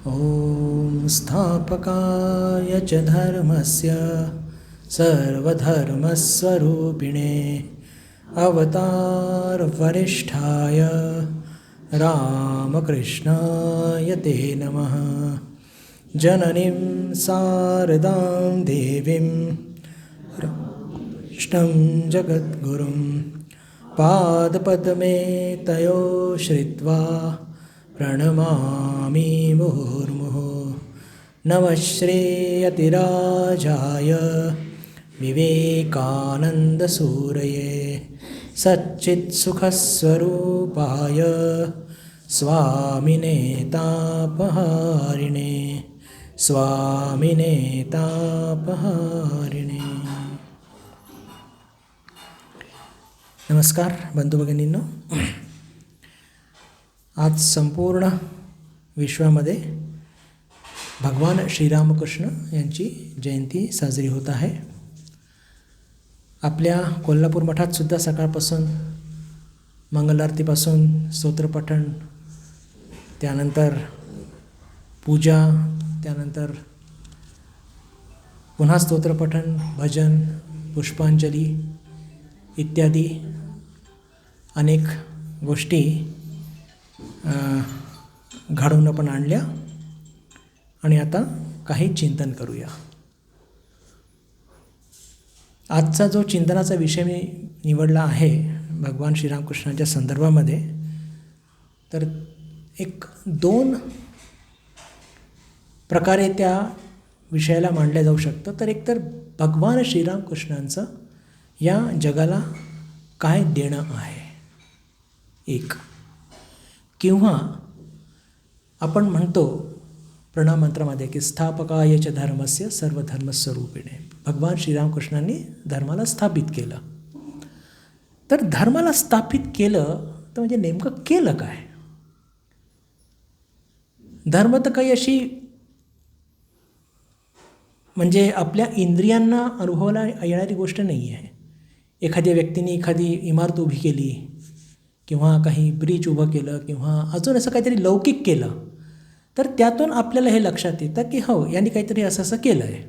ॐ स्थापकाय च धर्मस्य सर्वधर्मस्वरूपिणे अवतारवरिष्ठाय रामकृष्णाय ते नमः। जननीं शारदां देवीं कृष्णं जगद्गुरुं पादपद्मे तयो श्रित्वा प्रणमामि मुहुर्मुहुः। नमः श्रीयतिराजाय विवेकानन्दसूरये सच्चित्सुखस्वरूपाय स्वामिने तापहारिणे स्वामिने तापहारिणे। नमस्कार बंधू भगिनींनो, आज संपूर्ण विश्वामध्ये भगवान श्रीरामकृष्ण यांची जयंती साजरी होत आहे. आपल्या कोल्हापूर मठातसुद्धा सकाळपासून मंगलारतीपासून स्तोत्रपठण, त्यानंतर पूजा, त्यानंतर पुन्हा स्तोत्रपठण, भजन, पुष्पांजली इत्यादी अनेक गोष्टी घडवून आपण आणल्या आणि आता काही चिंतन करूया. आजचा जो चिंतनाचा विषय मी निवडला आहे भगवान श्रीरामकृष्णांच्या संदर्भामध्ये, तर एक दोन प्रकारे त्या विषयाला मांडल्या जाऊ शकतं. तर एकतर भगवान श्रीरामकृष्णांचं या जगाला काय देणं आहे एक, किंवा आपण म्हणतो प्रणाम मंत्रामध्ये की स्थापकाय च धर्मस्य सर्वधर्मस्वरूपिणे, भगवान श्रीरामकृष्णांनी धर्माला स्थापित केलं. तर धर्माला स्थापित केलं तर म्हणजे नेमकं केलं काय? धर्म तर काही अशी म्हणजे आपल्या इंद्रियांना अनुभवाला येणारी गोष्ट नाही आहे. एखाद्या व्यक्तीने एखादी इमारत उभी केली किंवा काही ब्रिज उभं केलं किंवा अजून असं काहीतरी लौकिक केलं, तर त्यातून आपल्याला हे लक्षात येतं की हो, यांनी काहीतरी असं असं केलं आहे.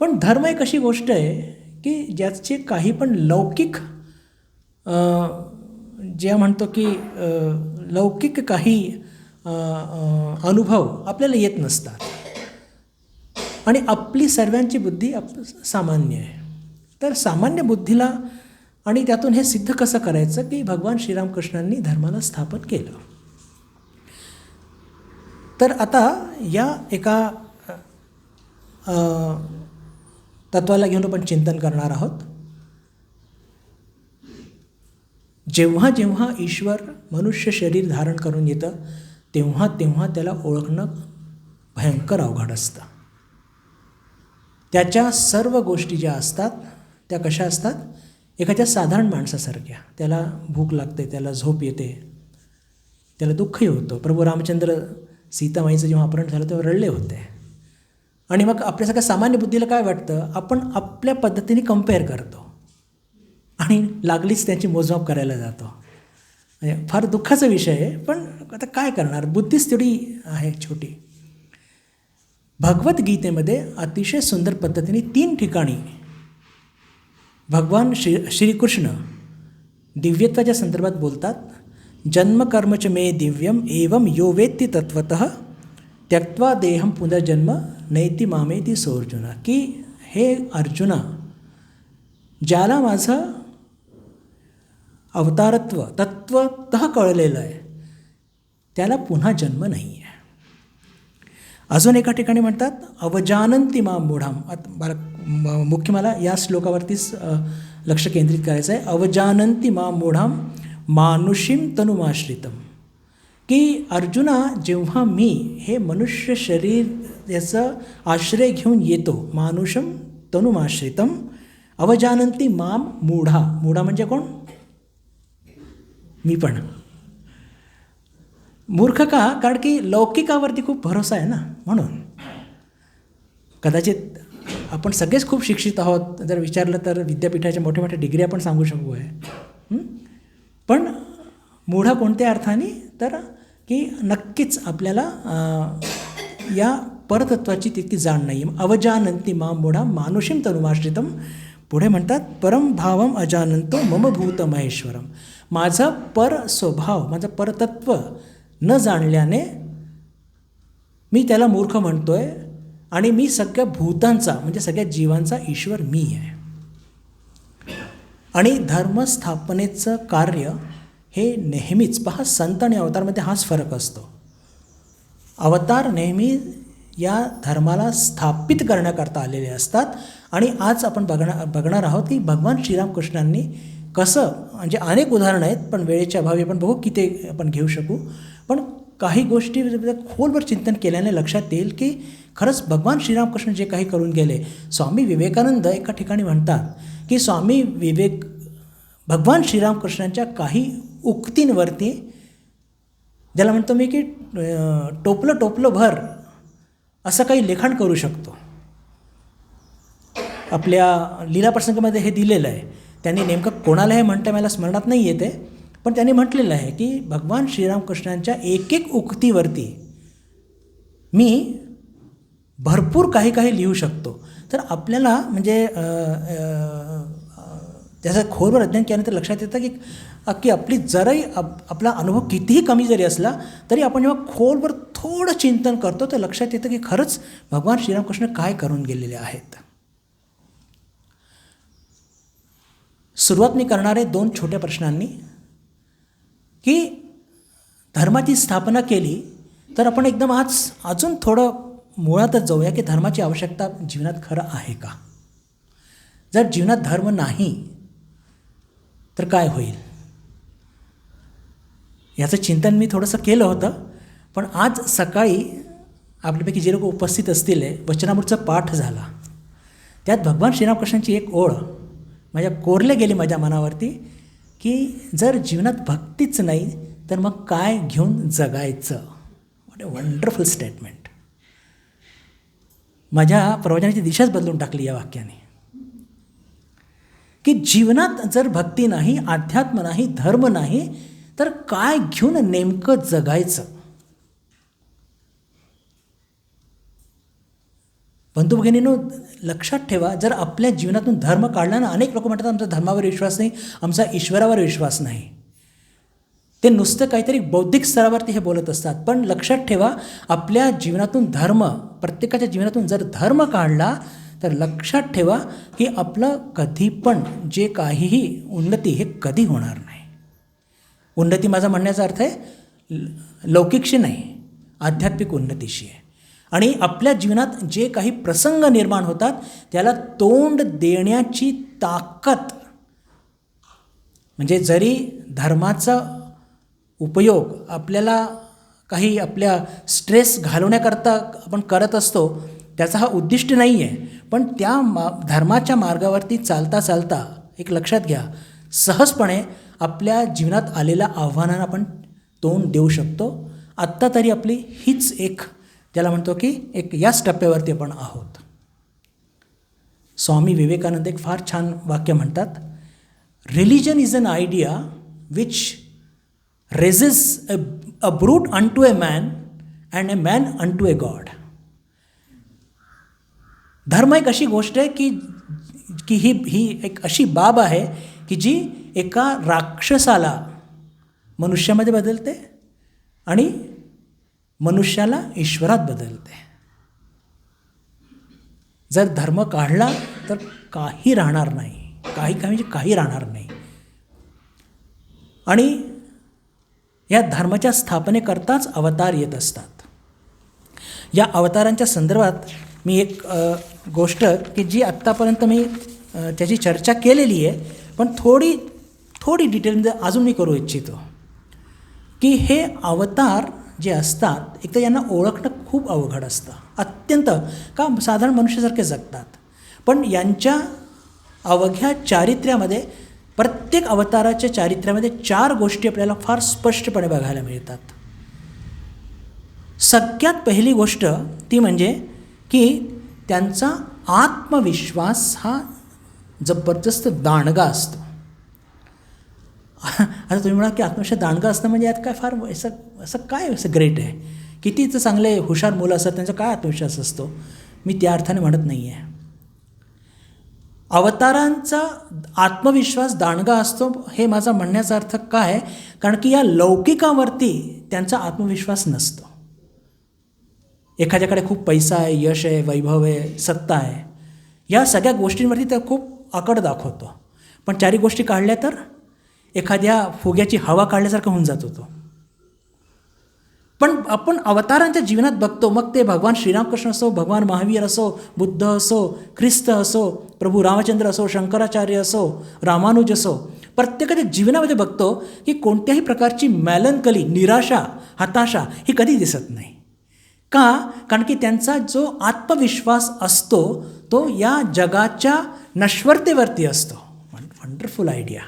पण धर्म एक अशी गोष्ट आहे की ज्याचे काही पण लौकिक जे म्हणतो की लौकिक काही अनुभव आपल्याला येत नसतात आणि आपली सर्वांची बुद्धी सामान्य आहे. तर सामान्य बुद्धीला आणि त्यातून हे सिद्ध कसं करायचं की भगवान श्रीरामकृष्णांनी धर्माला स्थापन केलं. तर आता या एका तत्वाला घेऊन आपण चिंतन करणार आहोत. जेव्हा जेव्हा ईश्वर मनुष्य शरीर धारण करून येतं तेव्हा तेव्हा त्याला ओळखणं भयंकर अवघड असतं. त्याच्या सर्व गोष्टी ज्या असतात त्या कशा असतात? एखाद्या साधारण माणसासारख्या. त्याला भूक लागते, त्याला झोप येते, त्याला दुःखही होतं. प्रभू रामचंद्र सीतामाईचं जेव्हा अपहरण झालं तेव्हा रडले होते. आणि मग आपल्यासारख्या सामान्य बुद्धीला काय वाटतं? आपण आपल्या पद्धतीने कम्पेअर करतो आणि लागलीच त्याची मोजमाप करायला जातो. म्हणजे फार दुःखाचा विषय आहे, पण आता काय करणार, बुद्धीच तेवढी आहे छोटी. भगवद्गीतेमध्ये अतिशय सुंदर पद्धतीने 3 ठिकाणी भगवान श्रीकृष्ण दिव्यत्वाच्या संदर्भात बोलतात. जन्मकर्मच मे दिव्यम एवं यो वेत्ति तत्वतः त्यक्त्वा देहम पुनर्जन्म नैति मामेति सोऽर्जुन, की हे अर्जुना, ज्याला माझं अवतारत्व तत्वतः कळलेलं आहे त्याला पुन्हा जन्म नाही आहे. अजून एका ठिकाणी म्हणतात अवजानन्ति मां मूढाम. मुख्य मला या श्लोकावरतीच लक्ष केंद्रित करायचं आहे. अवजानन्ति मां मूढाम मानुषीम तनुमाश्रितम, की अर्जुना, जेव्हा मी हे मनुष्य शरीर याचं आश्रय घेऊन येतो, मानुषम तनुमाश्रितम अवजानन्ति मां मूढा. मूढा म्हणजे कोण? मी पण. मूर्ख का? कारण की लौकिकावरती खूप भरोसा आहे ना, म्हणून. कदाचित आपण सगळेच खूप शिक्षित आहोत, जर विचारलं तर विद्यापीठाच्या मोठ्या मोठ्या डिग्री आपण सांगू शकू आहे. पण मूढ कोणत्या अर्थाने? तर की नक्कीच आपल्याला या परतत्वाची तितकी जाण नाही आहे. अवजानंती मां मूढा मानुषीम तनुमाश्रितम. पुढे म्हणतात परम भावम अजानंतो मम भूत महेश्वरम. माझं पर स्वभाव, माझं परतत्व न जाणल्याने मी त्याला मूर्ख म्हणतोय आणि मी सगळ्या भूतांचा म्हणजे सगळ्या जीवांचा ईश्वर मी आहे. आणि धर्मस्थापनेचं कार्य हे नेहमीच पहा, संत आणि अवतारमध्ये हाच फरक असतो. अवतार नेहमी या धर्माला स्थापित करण्याकरता आलेले असतात. आणि आज आपण बघणार आहोत की भगवान श्रीरामकृष्णांनी कसं, म्हणजे अनेक उदाहरणं आहेत पण वेळेच्या अभावी आपण बघू की ते आपण घेऊ शकू. पण काही गोष्टी खोलवर चिंतन केल्याने लक्षात येईल की खरंच भगवान श्रीरामकृष्ण जे काही करून गेले. स्वामी विवेकानंद एका ठिकाणी म्हणतात की भगवान श्रीरामकृष्णांच्या काही उक्तींवरती, ज्याला म्हणतो मी की टोपलं टोपलं भर असं काही लिखाण करू शकतो. आपल्या लीलाप्रसंगामध्ये हे दिलेलं आहे. त्यांनी नेमकं कोणाला हे म्हणतं मला स्मरणात नाही येते, पण त्यांनी म्हटलेलं आहे की भगवान श्रीरामकृष्णांच्या एक एक उक्तीवरती मी भरपूर काही काही लिहू शकतो. तर आपल्याला म्हणजे त्याचं खोलवर अध्ययन केल्यानंतर लक्षात येतं की आपली जराही आपला अनुभव कितीही कमी जरी असला तरी आपण जेव्हा खोलवर थोडं चिंतन करतो तर लक्षात येतं की खरंच भगवान श्रीरामकृष्ण काय करून गेलेले आहेत. सुरुवात मी करणारे 2 छोट्या प्रश्नांनी की धर्माची स्थापना केली तर आपण एकदम अजून थोडं मुळातच जाऊया की धर्माची आवश्यकता जीवनात खरं आहे का. जर जीवनात धर्म नाही तर काय होईल याचं चिंतन मी थोडंसं केलं होतं. पण आज सकाळी आपल्यापैकी जे लोक उपस्थित असतील वचनामृतचा पाठ झाला. त्यात भगवान श्रीरामकृष्णांची एक ओळ माझ्या कोरले गेली माझ्या मनावरती की जर जीवनात भक्तीच नाही तर मग काय घेऊन जगायचं. What a wonderful statement. माझ्या प्रवचनाची दिशाच बदलून टाकली या वाक्याने की जीवनात जर भक्ती नाही, अध्यात्म नाही, धर्म नाही तर काय घेऊन नेमकं जगायचं. बंधू भगिनींनो, लक्षात ठेवा, जर आपल्या जीवनातून धर्म काढला ना, अनेक लोक म्हणतात आमचा धर्मावर विश्वास नाही, आमचा ईश्वरावर विश्वास नाही. ते नुसतं काहीतरी बौद्धिक स्तरावरती हे बोलत असतात. पण लक्षात ठेवा, आपल्या जीवनातून धर्म, प्रत्येकाच्या जीवनातून जर धर्म काढला तर लक्षात ठेवा की आपलं कधी पण जे काहीही उन्नती हे कधी होणार नाही. उन्नती माझा म्हणण्याचा अर्थ आहे लौकिकशी नाही, आध्यात्मिक उन्नतीशी आहे. आणि आपल्या जीवनात जे काही प्रसंग निर्माण होतात त्याला तोंड देण्याची ताकद, म्हणजे जरी धर्माचा उपयोग आपल्याला काही आपल्या स्ट्रेस घालवण्याकरता आपण करत असतो, त्याचा हा उद्दिष्ट नाही आहे. पण त्या धर्माच्या मार्गावरती चालता चालता एक लक्षात घ्या, सहजपणे आपल्या जीवनात आलेल्या आव्हानांना आपण तोंड देऊ शकतो. आत्ता तरी आपली हीच एक, त्याला म्हणतो की एक याच टप्प्यावरती आपण आहोत. स्वामी विवेकानंद एक फार छान वाक्य म्हणतात, religion is an idea which raises a brute unto a man and a man unto a God. धर्म एक अशी गोष्ट आहे की ही एक अशी बाब आहे की जी एका राक्षसाला मनुष्यामध्ये बदलते आणि मनुष्याला ईश्वरात बदलते. जर धर्म काढला तर काही राहणार नाही, काही राहणार नाही. आणि या धर्माच्या स्थापनेकरताच अवतार येत असतात. या अवतारांच्या संदर्भात मी एक गोष्ट की जी आत्तापर्यंत मी त्याची चर्चा केलेली आहे, पण थोडी डिटेलमध्ये अजून मी करू इच्छितो की हे अवतार जे असतात, एक तर यांना ओळखणं खूप अवघड असतं, अत्यंत, का साधारण मनुष्यासारखे जगतात. पण यांच्या अवघ्या चारित्र्यामध्ये, प्रत्येक अवताराच्या चारित्र्यामध्ये 4 गोष्टी आपल्याला फार स्पष्टपणे बघायला मिळतात. सगळ्यात पहिली गोष्ट ती म्हणजे की त्यांचा आत्मविश्वास हा जबरदस्त दांडगा असतो. आता तुम्ही म्हणा की आत्मविश्वास दांडगा असणं म्हणजे यात काय फार असं काय असं ग्रेट आहे? किती तर चांगले हुशार मुलं असतात त्यांचा काय आत्मविश्वास असतो? मी त्या अर्थाने म्हणत नाही आहे. अवतारांचा आत्मविश्वास दांडगा असतो हे माझा म्हणण्याचा अर्थ काय आहे? कारण की या लौकिकावरती त्यांचा आत्मविश्वास नसतो. एखाद्याकडे खूप पैसा आहे, यश आहे, वैभव आहे, सत्ता आहे, या सगळ्या गोष्टींवरती त्या खूप आकड दाखवतो. पण चारी गोष्टी काढल्या तर एखाद्या फुग्याची हवा काढल्यासारखं होऊन जात होतो. पण आपण अवतारांच्या जीवनात बघतो, मग ते भगवान श्रीरामकृष्ण असो, भगवान महावीर असो, बुद्ध असो, ख्रिस्त असो, प्रभू रामचंद्र असो, शंकराचार्य असो, रामानुज असो, प्रत्येकाच्या जीवनामध्ये बघतो की कोणत्याही प्रकारची मॅलनकली, निराशा, हताशा ही कधी दिसत नाही. का? कारण की त्यांचा जो आत्मविश्वास असतो तो या जगाच्या नश्वरतेवरती असतो. Wonderful idea.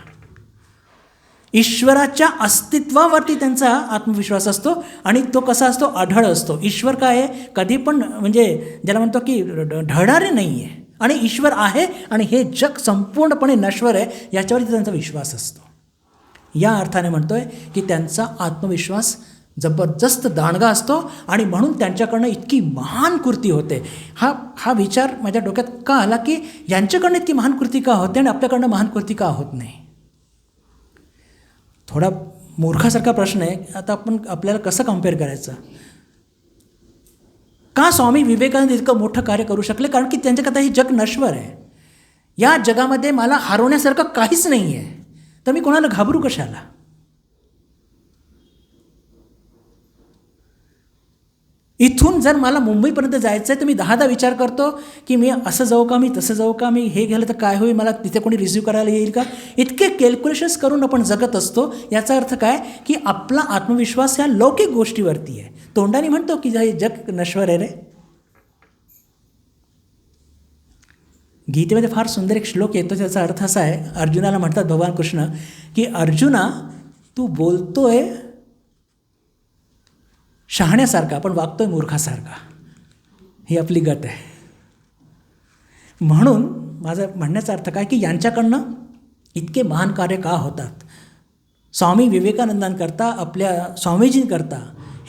ईश्वराच्या अस्तित्वावरती त्यांचा आत्मविश्वास असतो आणि तो कसा असतो? अढळ असतो. ईश्वर काय आहे? कधी पण म्हणजे ज्याला म्हणतो की ढळणारे नाही आहे, आणि ईश्वर आहे आणि हे जग संपूर्णपणे नश्वर आहे याच्यावरती त्यांचा विश्वास असतो. या अर्थाने म्हणतो आहे की त्यांचा आत्मविश्वास जबरदस्त दांडगा असतो आणि म्हणून त्यांच्याकडनं इतकी महान कृती होते. हा विचार माझ्या डोक्यात का आला की यांच्याकडनं इतकी महान कृती का होते आणि आपल्याकडनं महान कृती का होत नाही? थोडा मूर्खासारखा प्रश्न आहे. आता आपल्याला कसं कम्पेअर करायचं? का स्वामी विवेकानंद इतकं मोठं कार्य करू शकले? कारण की त्यांच्याकरता हे जग नश्वर आहे. या जगामध्ये मला हरवण्यासारखं काहीच नाही आहे, तर मी कोणाला घाबरू कशाला? इथून जर मला मुंबईपर्यंत जायचं आहे तर मी 10दा विचार करतो की मी असं जाऊ का, मी तसं जाऊ का, मी हे गेलं तर काय होईल, मला तिथे कोणी रिसिव्ह करायला येईल का? इतके कॅल्क्युलेशन्स करून आपण जगत असतो. याचा अर्थ काय की आपला आत्मविश्वास ह्या लौकिक गोष्टीवरती आहे. तोंडाने म्हणतो की हे जग नश्वर आहे रे. गीतेमध्ये फार सुंदर एक श्लोक येतो, त्याचा अर्थ असा आहे, अर्जुनाला म्हणतात भगवान कृष्ण की अर्जुना तू बोलतोय शहाण्यासारखा पण वागतोय मूर्खासारखा. ही आपली गत आहे. म्हणून माझं म्हणण्याचा अर्थ काय की यांच्याकडनं इतके महान कार्य का होतात? स्वामी विवेकानंदांकरता, आपल्या स्वामीजींकरता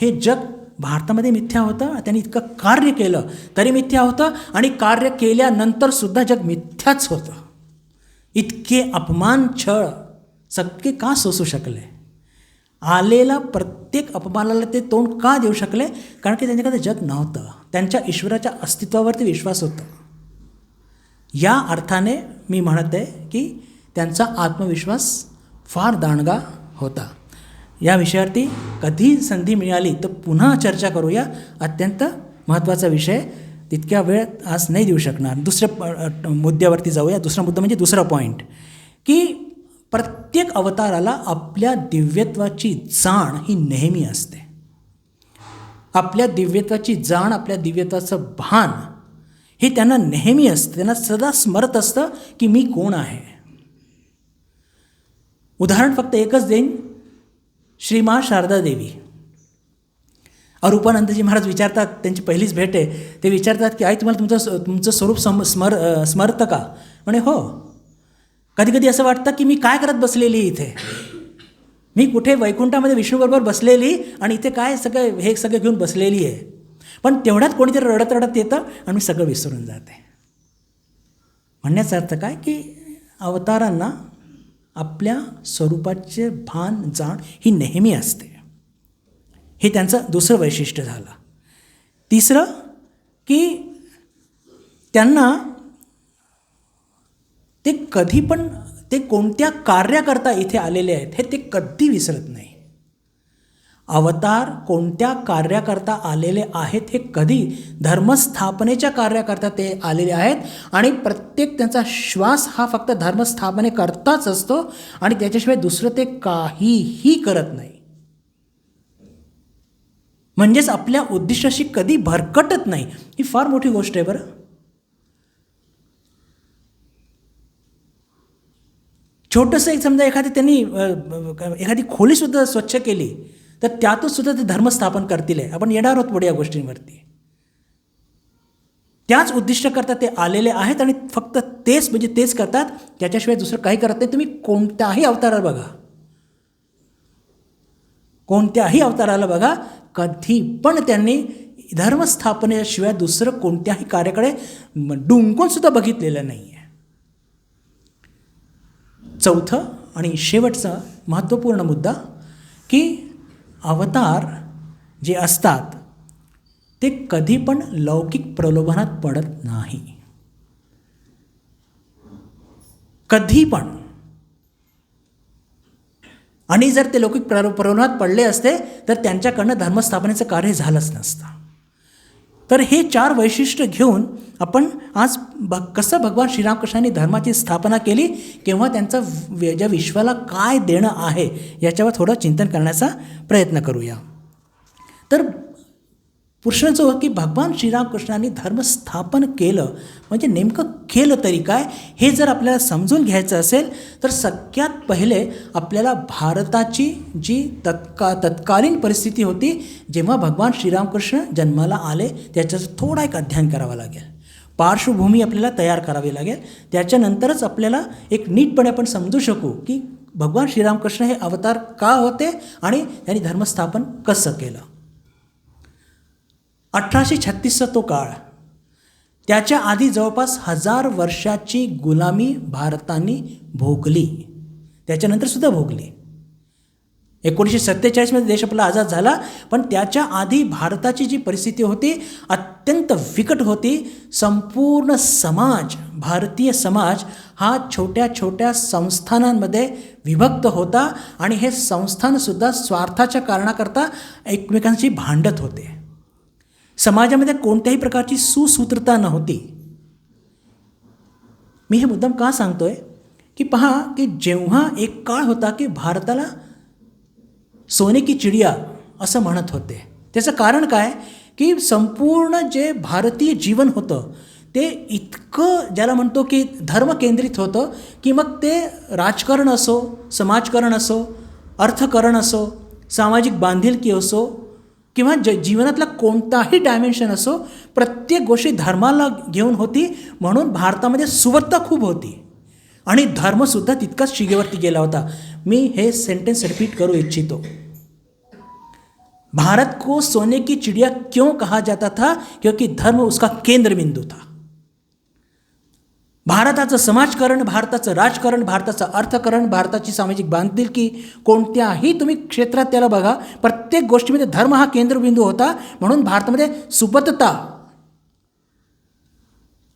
हे जग भारतामध्ये मिथ्या होतं. त्यांनी इतकं कार्य केलं तरी मिथ्या होतं, आणि कार्य केल्यानंतरसुद्धा जग मिथ्याच होतं. इतके अपमान, छळ सगळे का सोसू शकले? आलेला प्रत्येक अपमानाला ते तोंड का देऊ शकले? कारण की त्यांच्याकडे जग नव्हतं, त्यांच्या ईश्वराच्या अस्तित्वावरती विश्वास होता. या अर्थाने मी म्हणत आहे की त्यांचा आत्मविश्वास फार दांडगा होता. या विषयावरती कधी संधी मिळाली तर पुन्हा चर्चा करूया. अत्यंत महत्त्वाचा विषय, तितक्या वेळ आज नाही देऊ शकणार. दुसऱ्या मुद्द्यावरती जाऊया. दुसरा मुद्दा म्हणजे दुसरा पॉईंट की प्रत्येक अवताराला आपल्या दिव्यत्वाची जाण ही नेहमी असते. आपल्या दिव्यत्वाची जाण, आपल्या दिव्यत्वाचं भान हे त्यांना नेहमी असतं. त्यांना सदा स्मरत असतं की मी कोण आहे. उदाहरण फक्त एकच देईन. श्रीमा शारदा देवी, अरूपानंदजी महाराज विचारतात, त्यांची पहिलीच भेट आहे, ते विचारतात की आई तुम्हाला तुमचं स्वरूप स्मरतं का? म्हणे हो. कधी कधी असं वाटतं की मी काय करत बसलेली इथे, मी कुठे वैकुंठामध्ये विष्णूबरोबर बसलेली आणि इथे काय हे सगळं घेऊन बसलेली आहे. पण तेवढ्यात कोणीतरी रडत रडत येतं आणि मी सगळं विसरून जाते. म्हणण्याचा अर्थ काय की अवतारांना आपल्या स्वरूपाचे भान, जाण ही नेहमी असते. हे त्यांचं दुसरं वैशिष्ट्य झालं. तिसरं की त्यांना ते कधी पण ते कोणत्या कार्याकरता इथे आलेले आहेत हे ते कधी विसरत नाही. अवतार कोणत्या कार्याकरता आलेले आहेत हे कधी, धर्मस्थापनेच्या कार्याकरता ते आलेले आहेत, आणि प्रत्येक त्यांचा श्वास हा फक्त धर्मस्थापनेकरताच असतो आणि त्याच्याशिवाय दुसरं ते काहीही करत नाही. म्हणजेच आपल्या उद्दिष्टाशी कधी भरकटत नाही. ही फार मोठी गोष्ट आहे बरं. छोटंसं एक समजा त्यांनी एखादी खोलीसुद्धा स्वच्छ केली तर त्यातच सुद्धा ते धर्मस्थापन करतील. आपण येणार आहोत पुढे या गोष्टींवरती. त्याच उद्दिष्टकरता ते आलेले आहेत आणि फक्त तेच म्हणजे तेच करतात, त्याच्याशिवाय दुसरं काही करत नाही. तुम्ही कोणत्याही अवतारावर बघा, कोणत्याही अवताराला बघा, कधी पण त्यांनी धर्मस्थापनेशिवाय दुसरं कोणत्याही कार्याकडे डुंकूनसुद्धा बघितलेलं नाही आहे. चौथं आणि शेवटचा महत्त्वपूर्ण मुद्दा, की अवतार जे असतात ते कधी पण लौकिक प्रलोभनात पडत नाही. कधी पण. आणि जर ते लौकिक प्रलोभनात पडले असते तर त्यांच्याकडनं धर्मस्थापनेचं कार्य झालंच नसतं. तर हे 4 वैशिष्ट्य घेऊन आपण आज कसं भगवान श्रीरामकृष्णांनी धर्माची स्थापना केली किंवा त्यांचं ज्या विश्वाला काय देणं आहे याच्यावर थोडं चिंतन करण्याचा प्रयत्न करूया. तर प्रश्न जो की भगवान श्रीरामकृष्णांनी धर्मस्थापन केलं म्हणजे नेमकं केलं तरी काय, हे जर आपल्याला समजून घ्यायचं असेल तर सगळ्यात पहिले आपल्याला भारताची जी तत्कालीन परिस्थिती होती जेव्हा भगवान श्रीरामकृष्ण जन्माला आले त्याच्याचं थोडा एक अध्ययन करावा लागेल. पार्श्वभूमी आपल्याला तयार करावी लागेल. त्याच्यानंतरच आपल्याला एक नीटपणे आपण समजू शकू की भगवान श्रीरामकृष्ण हे अवतार का होते आणि त्यांनी धर्मस्थापन कसं केलं. 1836चा तो काळ, त्याच्या आधी जवळपास 1000 वर्षाची गुलामी भारताने भोगली, त्याच्यानंतरसुद्धा भोगली. 1947मध्ये देश आपला आझाद झाला, पण त्याच्या आधी भारताची जी परिस्थिती होती अत्यंत विकट होती. संपूर्ण समाज, भारतीय समाज हा छोट्या छोट्या संस्थानांमध्ये विभक्त होता आणि हे संस्थानसुद्धा स्वार्थाच्या कारणाकरता एकमेकांशी भांडत होते. समाजामध्ये कोणत्याही प्रकारची सुसूत्रता नव्हती. मी हे मुद्दाम का सांगतोय की पहा, की जेव्हा एक काळ होता की भारताला सोने की चिडिया असं म्हणत होते, त्याचं कारण काय की संपूर्ण जे भारतीय जीवन होतं ते इतकं ज्याला म्हणतो की धर्मकेंद्रित होतं की मग ते राजकारण असो, समाजकारण असो, अर्थकारण असो, सामाजिक बांधिलकी असो किंवा जीवनातला कोणताही डायमेन्शन असो, प्रत्येक गोष्टी धर्माला घेऊन होती. म्हणून भारतामध्ये सुबत्ता खूप होती आणि धर्मसुद्धा तितकाच शिगेवरती गेला होता. मी हे सेंटेन्स रिपीट करू इच्छितो. भारत को सोने की चिड़िया क्यों कहा जाता था? क्योंकि धर्म उसका केंद्र बिंदू था. भारताचं समाजकारण, भारताचं राजकारण, भारताचं अर्थकारण, भारताची सामाजिक बांधिलकी, कोणत्याही तुम्ही क्षेत्रात त्याला बघा, प्रत्येक गोष्टीमध्ये धर्म हा केंद्रबिंदू होता. म्हणून भारतामध्ये सुबत्तता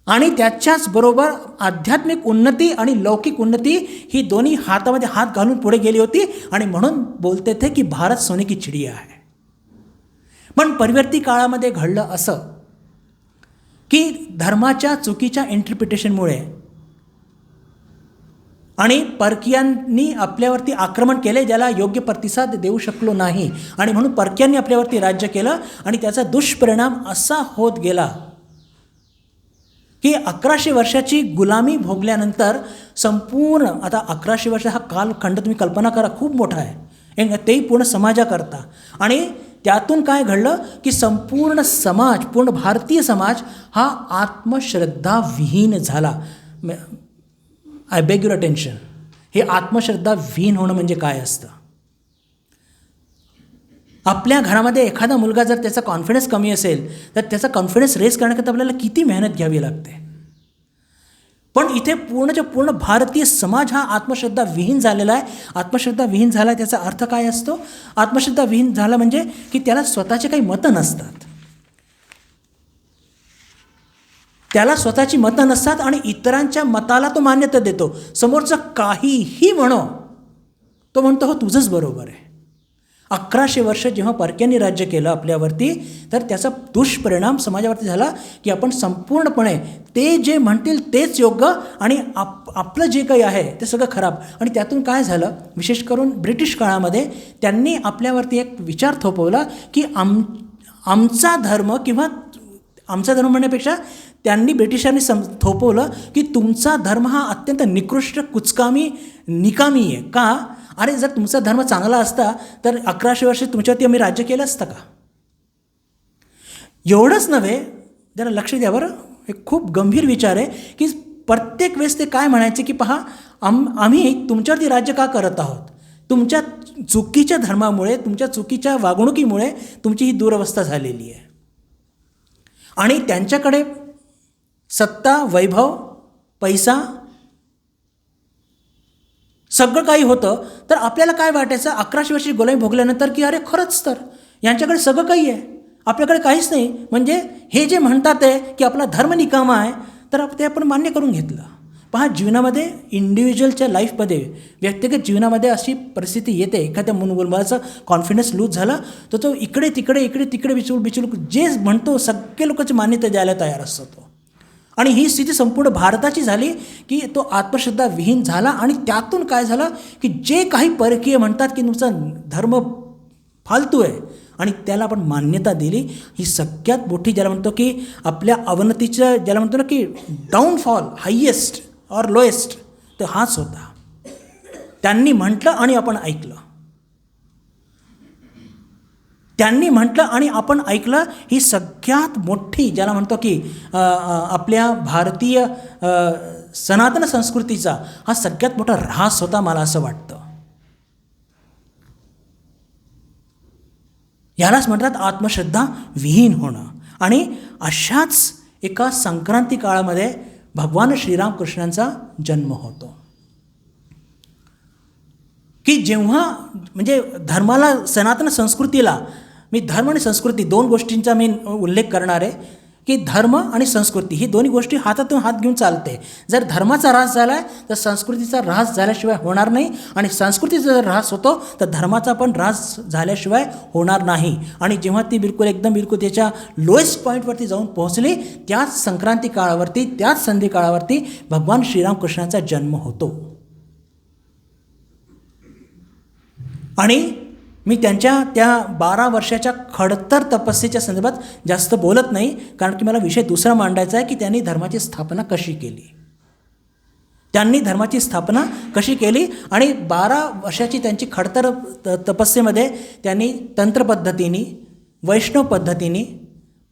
आणि त्याच्याच बरोबर आध्यात्मिक उन्नती आणि लौकिक उन्नती ही दोन्ही हातामध्ये हात घालून पुढे गेली होती आणि म्हणून बोलते थे की भारत सोने की चिडिया आहे. पण परिवर्ती काळामध्ये घडलं असं की धर्माच्या चुकीच्या इंटरप्रिटेशनमुळे आणि परकीयांनी आपल्यावरती आक्रमण केले, ज्याला योग्य प्रतिसाद देऊ शकलो नाही आणि म्हणून परकीयांनी आपल्यावरती राज्य केलं आणि त्याचा दुष्परिणाम असा होत गेला की 1100 वर्षाची गुलामी भोगल्यानंतर संपूर्ण, आता 1100 वर्ष हा कालखंड तुम्ही कल्पना करा, खूप मोठा आहे, तेही पूर्ण समाजाकरता. आणि त्यातून काय घडलं की संपूर्ण समाज, पूर्ण भारतीय समाज हा आत्मश्रद्धा विहीन झाला. I beg your attention. हे आत्मश्रद्धा विहीन होणं म्हणजे काय असतं? आपल्या घरामध्ये एखादा मुलगा जर त्याचा कॉन्फिडन्स कमी असेल तर त्याचा कॉन्फिडन्स रेस करण्याकरता आपल्याला किती मेहनत घ्यावी लागते. पण इथे पूर्णच्या पूर्ण भारतीय समाज हा आत्मश्रद्धा विहीन झालेला आहे. आत्मश्रद्धा विहीन झाला त्याचा अर्थ काय असतो? आत्मश्रद्धा विहीन झाला म्हणजे की त्याला स्वतःचे काही मतं नसतात, त्याला स्वतःची मतं नसतात आणि इतरांच्या मताला तो मान्यता देतो. समोरचं काहीही म्हणो, तो म्हणतो हो तुझंच बरोबर आहे. 1100 वर्ष जेव्हा परक्यांनी राज्य केलं आपल्यावरती, तर त्याचा दुष्परिणाम समाजावरती झाला की आपण संपूर्णपणे ते जे म्हणतील तेच योग्य आणि आपलं जे काही आहे ते सगळं खराब. आणि त्यातून काय झालं, विशेष करून ब्रिटिश काळामध्ये त्यांनी आपल्यावरती एक विचार थोपवला की आमचा धर्म, किंवा आमचा धर्म म्हणण्यापेक्षा त्यांनी ब्रिटिशांनी थोपवलं की तुमचा धर्म हा अत्यंत निकृष्ट, कुचकामी, निकामी आहे. का? अरे जर तुमचा धर्म चांगला असता तर 1100 वर्ष तुमच्यावरती आम्ही राज्य केलं असतं का? एवढंच नव्हे, जरा लक्ष द्या बरं, एक खूप गंभीर विचार आहे की प्रत्येक वेळेस ते काय म्हणायचे की पहा, आम्ही तुमच्यावरती राज्य का करत आहोत? चुकीच्या धर्मामुळे, तुमच्या चुकीच्या वागणुकीमुळे तुमची ही दुरवस्था झालेली आहे. आणि त्यांच्याकडे सत्ता, वैभव, पैसा सगळं काही होतं, तर आपल्याला काय वाटायचं 1100 वर्षी गुलामी भोगल्यानंतर की अरे खरंच तर यांच्याकडे सगळं काही आहे, आपल्याकडे काहीच नाही. म्हणजे हे जे म्हणतात आहे की आपला धर्म निकामा आहे, तर ते आपण मान्य करून घेतलं. पहा, जीवनामध्ये इंडिव्हिज्युअलच्या लाईफमध्ये, व्यक्तिगत जीवनामध्ये अशी परिस्थिती येते, एखाद्या मुलाचा कॉन्फिडन्स लूज झाला तर तो इकडे तिकडे बिचूल जे म्हणतो सगळे लोकांची मान्यता द्यायला तयार असतो तो. आणि ही स्थिती संपूर्ण भारताची झाली की तो आत्मश्रद्धा विहीन झाला. आणि त्यातून काय झालं की जे काही परकीय म्हणतात की तुमचा धर्म फालतू आहे आणि त्याला आपण मान्यता दिली, ही सगळ्यात मोठी ज्याला म्हणतो की आपल्या अवनतीचं, ज्याला म्हणतो ना की डाऊनफॉल, हायेस्ट और लोएस्ट, तर हाच होता. त्यांनी म्हटलं आणि आपण ऐकलं, त्यांनी म्हटलं आणि आपण ऐकलं. ही सगळ्यात मोठी ज्याला म्हणतो की आपल्या भारतीय सनातन संस्कृतीचा हा सगळ्यात मोठा ऱ्हास होता, मला असं वाटतं. यालाच म्हणतात आत्मश्रद्धा विहीन होणं. आणि अशाच एका संक्रांती काळामध्ये भगवान श्रीरामकृष्णांचा जन्म होतो की जेव्हा म्हणजे धर्माला, सनातन संस्कृतीला, मी धर्म आणि संस्कृती दोन गोष्टींचा मी उल्लेख करणार आहे की धर्म आणि संस्कृती ही दोन्ही गोष्टी हातातून हात घेऊन चालते. जर धर्माचा ऱ्हास झाला आहे तर संस्कृतीचा ऱ्हास झाल्याशिवाय होणार नाही, आणि संस्कृतीचा जर ऱ्हास होतो तर धर्माचा पण ऱ्हास झाल्याशिवाय होणार नाही. आणि जेव्हा ती बिलकुल त्याच्या लोएस्ट पॉईंटवरती जाऊन पोहोचली, त्याच संक्रांती काळावरती, त्याच संधी काळावरती भगवान श्रीरामकृष्णाचा जन्म होतो. आणि मी त्यांच्या त्या 12 वर्षाच्या खडतर तपस्येच्या संदर्भात जास्त बोलत नाही, कारण की मला विषय दुसरा मांडायचा आहे की त्यांनी धर्माची स्थापना कशी केली. त्यांनी धर्माची स्थापना कशी केली आणि 12 वर्षाची त्यांची खडतर तपस्येमध्ये त्यांनी तंत्रपद्धतीने, वैष्णव पद्धतीने,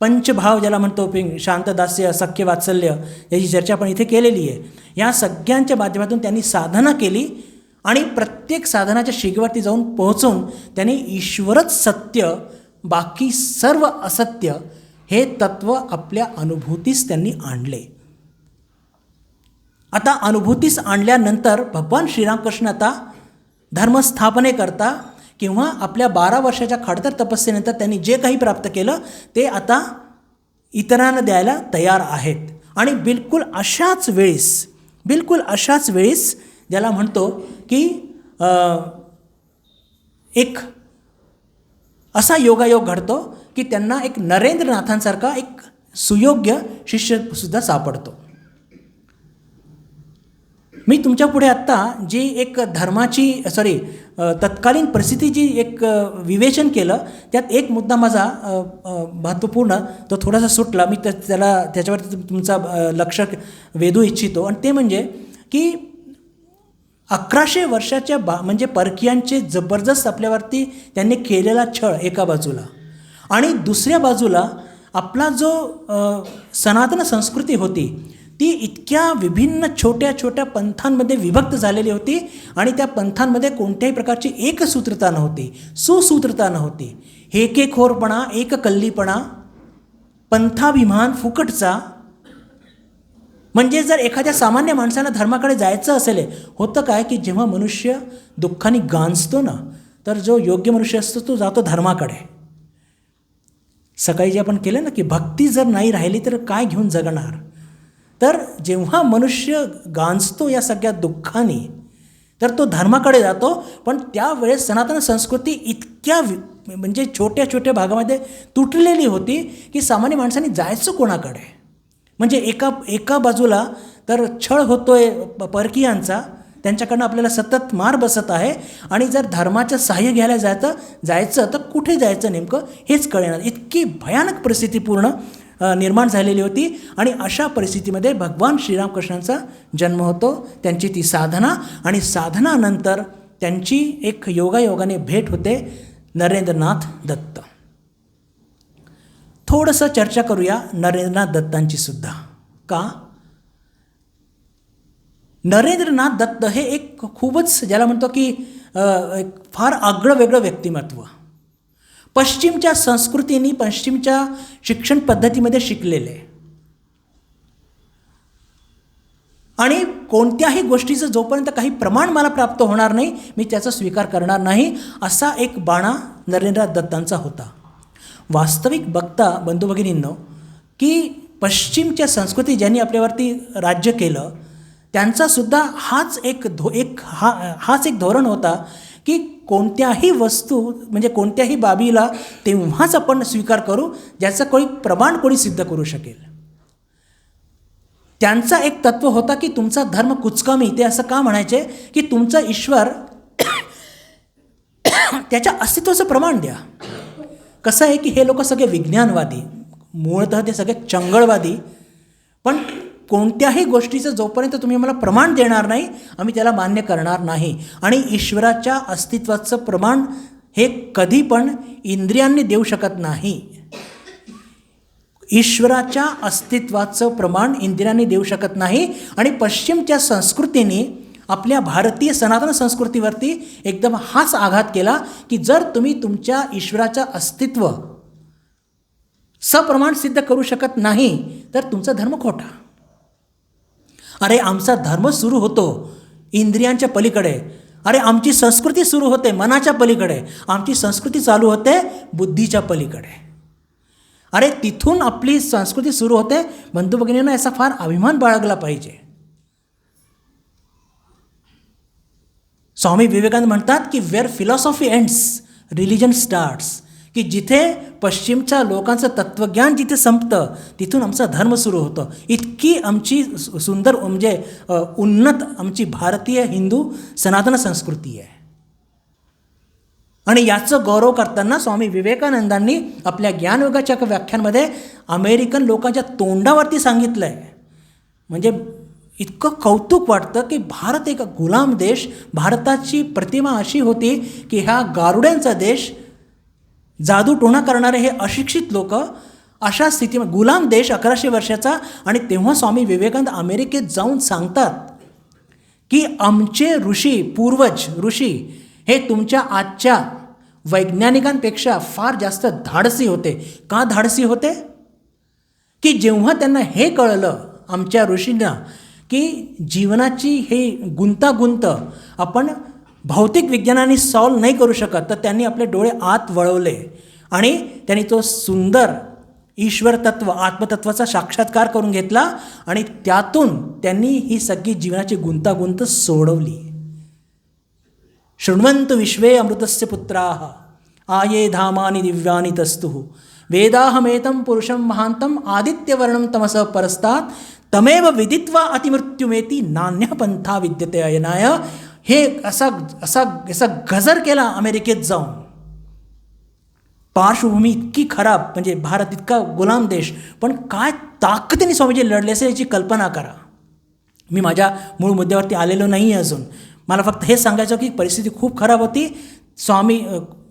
पंचभाव ज्याला म्हणतो, शांत, दास्य, सख्य, वात्सल्य, याची चर्चा आपण इथे केलेली आहे. या सगळ्यांच्या माध्यमातून त्यांनी साधना केली आणि प्रत्येक साधनाच्या शिगेवरती जाऊन पोहोचून त्यांनी ईश्वरच सत्य, बाकी सर्व असत्य हे तत्त्व आपल्या अनुभूतीस त्यांनी आणले. आता अनुभूतीस आणल्यानंतर भगवान श्रीरामकृष्ण आता धर्मस्थापनेकरता किंवा आपल्या 12 वर्षाच्या खडतर तपस्येनंतर त्यांनी जे काही प्राप्त केलं ते आता इतरांना द्यायला तयार आहेत. आणि बिलकुल अशाच वेळेस ज्याला म्हणतो की एक असा योगायोग घडतो की त्यांना एक नरेंद्रनाथांसारखा एक सुयोग्य शिष्यसुद्धा सापडतो. मी तुमच्यापुढे आत्ता जी एक तत्कालीन परिस्थितीची एक विवेचन केलं, त्यात एक मुद्दा माझा महत्त्वपूर्ण, तो थोडासा सुटला, मी त्याच्यावरती तुमचा लक्ष वेधू इच्छितो. आणि ते म्हणजे की 1100 वर्षाच्या म्हणजे परकीयांचे जबरदस्त आपल्यावरती त्यांनी केलेला छळ एका बाजूला, आणि दुसऱ्या बाजूला आपला जो सनातन संस्कृती होती ती इतक्या विभिन्न छोट्या छोट्या पंथांमध्ये विभक्त झालेली होती, आणि त्या पंथांमध्ये कोणत्याही प्रकारची एकसूत्रता नव्हती, सुसूत्रता नव्हती. हेकेखोरपणा, एककल्लीपणा, पंथाभिमान फुकटचा. म्हणजे जर एखाद्या सामान्य माणसाला धर्माकडे जायचं असेल, होतं काय की जेव्हा मनुष्य दुःखाने गांजतो ना, तर जो योग्य मनुष्य असतो तो जातो धर्माकडे. सकाळी जे आपण केलं ना की भक्ती जर नाही राहिली तर काय घेऊन जगणार. तर जेव्हा मनुष्य गांजतो या सगळ्या दुःखाने, तर तो धर्माकडे जातो. पण त्यावेळेस सनातन संस्कृती इतक्या म्हणजे छोट्या छोट्या भागामध्ये तुटलेली होती की सामान्य माणसांनी जायचं कोणाकडे. म्हणजे एका बाजूला तर छळ होतोय परकीयांचा, त्यांच्याकडनं आपल्याला सतत मार बसत आहे, आणि जर धर्माचं सहाय्य घ्यायला जायचं तर कुठे जायचं नेमकं हेच कळेना. इतकी भयानक परिस्थिती पूर्ण निर्माण झालेली होती. आणि अशा परिस्थितीमध्ये भगवान श्रीरामकृष्णांचा जन्म होतो, त्यांची ती साधना, आणि साधनानंतर त्यांची एक योगायोगाने भेट होते नरेंद्रनाथ दत्त. थोडंसं चर्चा करूया नरेंद्रनाथ दत्तांची सुद्धा. का? नरेंद्रनाथ दत्त हे एक खूपच ज्याला म्हणतो की एक फार आगळं वेगळं व्यक्तिमत्व, पश्चिमच्या संस्कृतीने, पश्चिमच्या शिक्षण पद्धतीमध्ये शिकलेले, आणि कोणत्याही गोष्टीचं जोपर्यंत काही प्रमाण मला प्राप्त होणार नाही मी त्याचा स्वीकार करणार नाही, असा एक बाणा नरेंद्रनाथ दत्तांचा होता. वास्तविक बघता बंधू भगिनींनो, की पश्चिमच्या संस्कृती ज्यांनी आपल्यावरती राज्य केलं त्यांचासुद्धा हाच एक धोरण होता की कोणत्याही वस्तू म्हणजे कोणत्याही बाबीला तेव्हाच आपण स्वीकार करू ज्याचं कोणी प्रमाण कोणी सिद्ध करू शकेल. त्यांचा एक तत्त्व होता की तुमचा धर्म कुचकामी. ते असं का म्हणायचे की तुमचा ईश्वर त्याच्या अस्तित्वाचं प्रमाण द्या. कसं आहे की हे लोक सगळे विज्ञानवादी, मूळतः ते सगळे चंगळवादी, पण कोणत्याही गोष्टीचं जोपर्यंत तुम्ही मला प्रमाण देणार नाही आम्ही त्याला मान्य करणार नाही. आणि ईश्वराच्या अस्तित्वाचं प्रमाण हे कधी पण इंद्रियांनी देऊ शकत नाही. ईश्वराच्या अस्तित्वाचं प्रमाण इंद्रियांनी देऊ शकत नाही. आणि पश्चिमच्या संस्कृतीने आपल्या भारतीय सनातन संस्कृतीवरती एकदम हाच आघात केला की जर तुम्ही तुमच्या ईश्वराचं अस्तित्व सप्रमाण सिद्ध करू शकत नाही तर तुमचा धर्म खोटा. अरे आमचा धर्म सुरू होतो इंद्रियांच्या पलीकडे, अरे आमची संस्कृती सुरू होते मनाच्या पलीकडे, आमची संस्कृती चालू होते बुद्धीच्या पलीकडे. अरे तिथून आपली संस्कृती सुरू होते. बंधू भगिनींना याचा फार अभिमान बाळगला पाहिजे. स्वामी विवेकानंद म्हणतात की where philosophy ends religion starts, की जिथे पश्चिमच्या लोकांचं तत्त्वज्ञान जिथे संपतं तिथून आमचा धर्म सुरू होतं. इतकी आमची सुंदर म्हणजे उन्नत आमची भारतीय हिंदू सनातन संस्कृती आहे. आणि याचं गौरव करताना स्वामी विवेकानंदांनी आपल्या ज्ञानयोगाच्या व्याख्यानमध्ये अमेरिकन लोकांच्या तोंडावरती सांगितलं आहे. म्हणजे इतकं कौतुक वाटतं की भारत एक गुलाम देश, भारताची प्रतिमा अशी होती की ह्या गारुड्यांचा देश, जादूटोणा करणारे हे अशिक्षित लोक, अशा स्थितीमध्ये गुलाम देश 1100 वर्षाचा. आणि तेव्हा स्वामी विवेकानंद अमेरिकेत जाऊन सांगतात की आमचे ऋषी, पूर्वज ऋषी हे तुमच्या आजच्या वैज्ञानिकांपेक्षा फार जास्त धाडसी होते. का धाडसी होते? की जेव्हा त्यांना हे कळलं आमच्या ऋषींना की जीवनाची हे गुंतागुंत आपण भौतिक विज्ञानाने सॉल्व नाही करू शकत, तर त्यांनी आपले डोळे आत वळवले आणि त्यांनी तो सुंदर ईश्वर तत्व, आत्मतत्वाचा साक्षात्कार करून घेतला आणि त्यातून त्यांनी ही सगळी जीवनाची गुंतागुंत सोडवली. शृण्वन्तु विश्वे अमृतस्य पुत्राः आये धामानि दिव्यानि तस्तुः वेदाहमेतं पुरुषं महान्तं आदित्यवर्णं तमसः परस्तात् तमेव विदित्वा अतिमृत्युमेति नान्यः पंथा विद्यते अयनाय. हे असा गजर केला अमेरिकेत जाऊन. पार्श्वभूमी इतकी खराब, म्हणजे भारत इतका गुलाम देश, पण काय ताकदीने स्वामीजी लढले असेल याची कल्पना करा. मी माझ्या मूळ मुद्द्यावरती आलेलो नाही आहे अजून. मला फक्त हे सांगायचं की परिस्थिती खूप खराब होती. स्वामी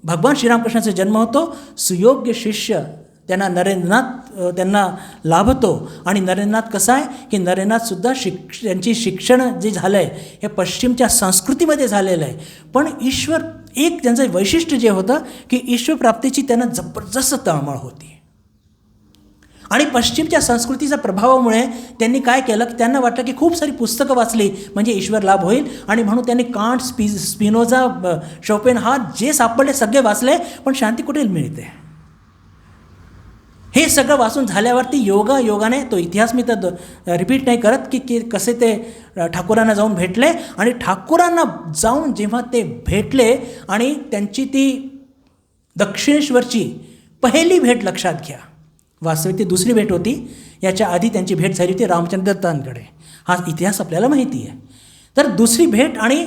भगवान श्रीरामकृष्णाचा जन्म होतो, सुयोग्य शिष्य त्यांना लाभतो. आणि नरेंद्रनाथ कसं आहे की नरेंद्रनाथसुद्धा त्यांची शिक्षण जे झालं आहे हे पश्चिमच्या संस्कृतीमध्ये झालेलं आहे. पण ईश्वर एक त्यांचं वैशिष्ट्य जे होतं की ईश्वरप्राप्तीची त्यांना जबरदस्त तळमळ होती. आणि पश्चिमच्या संस्कृतीच्या प्रभावामुळे त्यांनी काय केलं की त्यांना वाटलं की खूप सारी पुस्तकं वाचली म्हणजे ईश्वर लाभ होईल. आणि म्हणून त्यांनी कांट, स्पिनोझा, शोपेनहार जे सापडले सगळे वाचले, पण शांती कुठे मिळते? हे सगळं वाचून झाल्यावरती योगाने तो इतिहास मी तर रिपीट नाही करत की कसे ते ठाकूरांना जाऊन भेटले. आणि ठाकूरांना जाऊन जेव्हा ते भेटले आणि त्यांची ती दक्षिणेश्वरची पहिली भेट लक्षात घ्या, वास्तविक ती दुसरी भेट होती. याच्या आधी त्यांची भेट झाली होती रामचंद्र दत्तांकडे. हा इतिहास आपल्याला माहिती आहे. तर दुसरी भेट आणि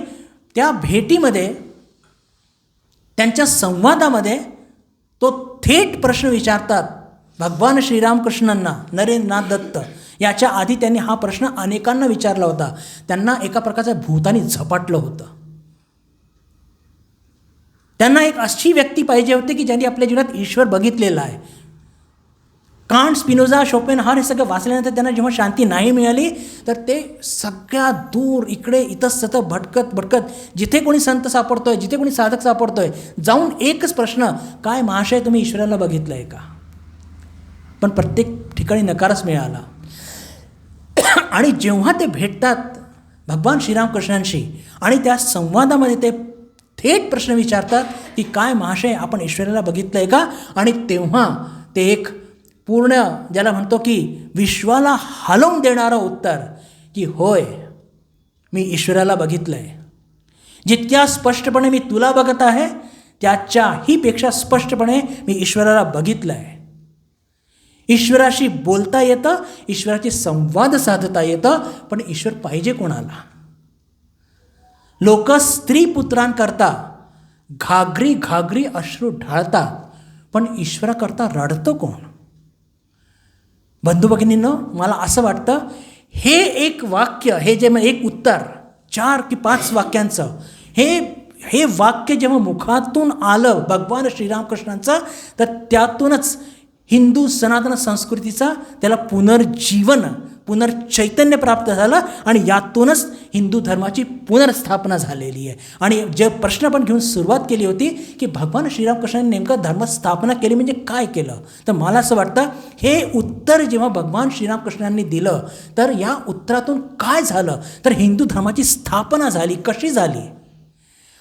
त्या भेटीमध्ये त्यांच्या संवादामध्ये तो थेट प्रश्न विचारतात भगवान श्रीरामकृष्णांना नरेंद्रनाथ दत्त. याच्या आधी त्यांनी हा प्रश्न अनेकांना विचारला होता. त्यांना एका प्रकारचं भूतानी झपाटलं होतं. त्यांना एक अशी व्यक्ती पाहिजे होती की ज्यांनी आपल्या जीवनात ईश्वर बघितलेला आहे. कांट, स्पिनोझा, शोपेनहावर हे सगळं वाचल्यानंतर त्यांना जेव्हा शांती नाही मिळाली तर ते सगळ्यात दूर इकडे इतस्तत भटकत भटकत जिथे कोणी संत सापडतोय, जिथे कोणी साधक सापडतोय, जाऊन एकच प्रश्न, काय महाशय तुम्ही ईश्वराला बघितलं आहे का? पण प्रत्येक ठिकाणी नकारच मिळाला. आणि जेव्हा ते भेटतात भगवान श्रीरामकृष्णांशी आणि त्या संवादामध्ये ते थेट प्रश्न विचारतात की काय महाशय आपण ईश्वराला बघितलं आहे का? आणि तेव्हा ते एक पूर्ण ज्याला म्हणतो की विश्वाला हलवून देणारं उत्तर की होय, मी ईश्वराला बघितलं आहे. जितक्या स्पष्टपणे मी तुला बघत आहे त्याच्याही पेक्षा स्पष्टपणे मी ईश्वराला बघितलं आहे. ईश्वराशी बोलता येतं, ईश्वराशी संवाद साधता येतं, पण ईश्वर पाहिजे कोणाला? लोक स्त्री पुत्रांकरता घागरी घागरी अश्रू ढाळतात, पण ईश्वराकरता रडतं कोण? बंधू भगिनींनो, मला असं वाटतं हे एक वाक्य, हे जे एक उत्तर 4 की 5 वाक्यांचं, हे वाक्य जेव्हा मुखातून आलं भगवान श्रीरामकृष्णांचं, तर त्यातूनच हिंदू सनातन संस्कृतीचा त्याला पुनर्जीवन, पुनर्चैतन्य प्राप्त झालं आणि यातूनच हिंदू धर्माची पुनर्स्थापना झालेली आहे. आणि जे प्रश्न पण घेऊन सुरुवात केली होती की भगवान श्रीरामकृष्णांनी नेमकं धर्मस्थापना केली म्हणजे काय केलं, तर मला असं वाटतं हे उत्तर जेव्हा भगवान श्रीरामकृष्णांनी दिलं तर या उत्तरातून काय झालं तर हिंदू धर्माची स्थापना झाली. कशी झाली?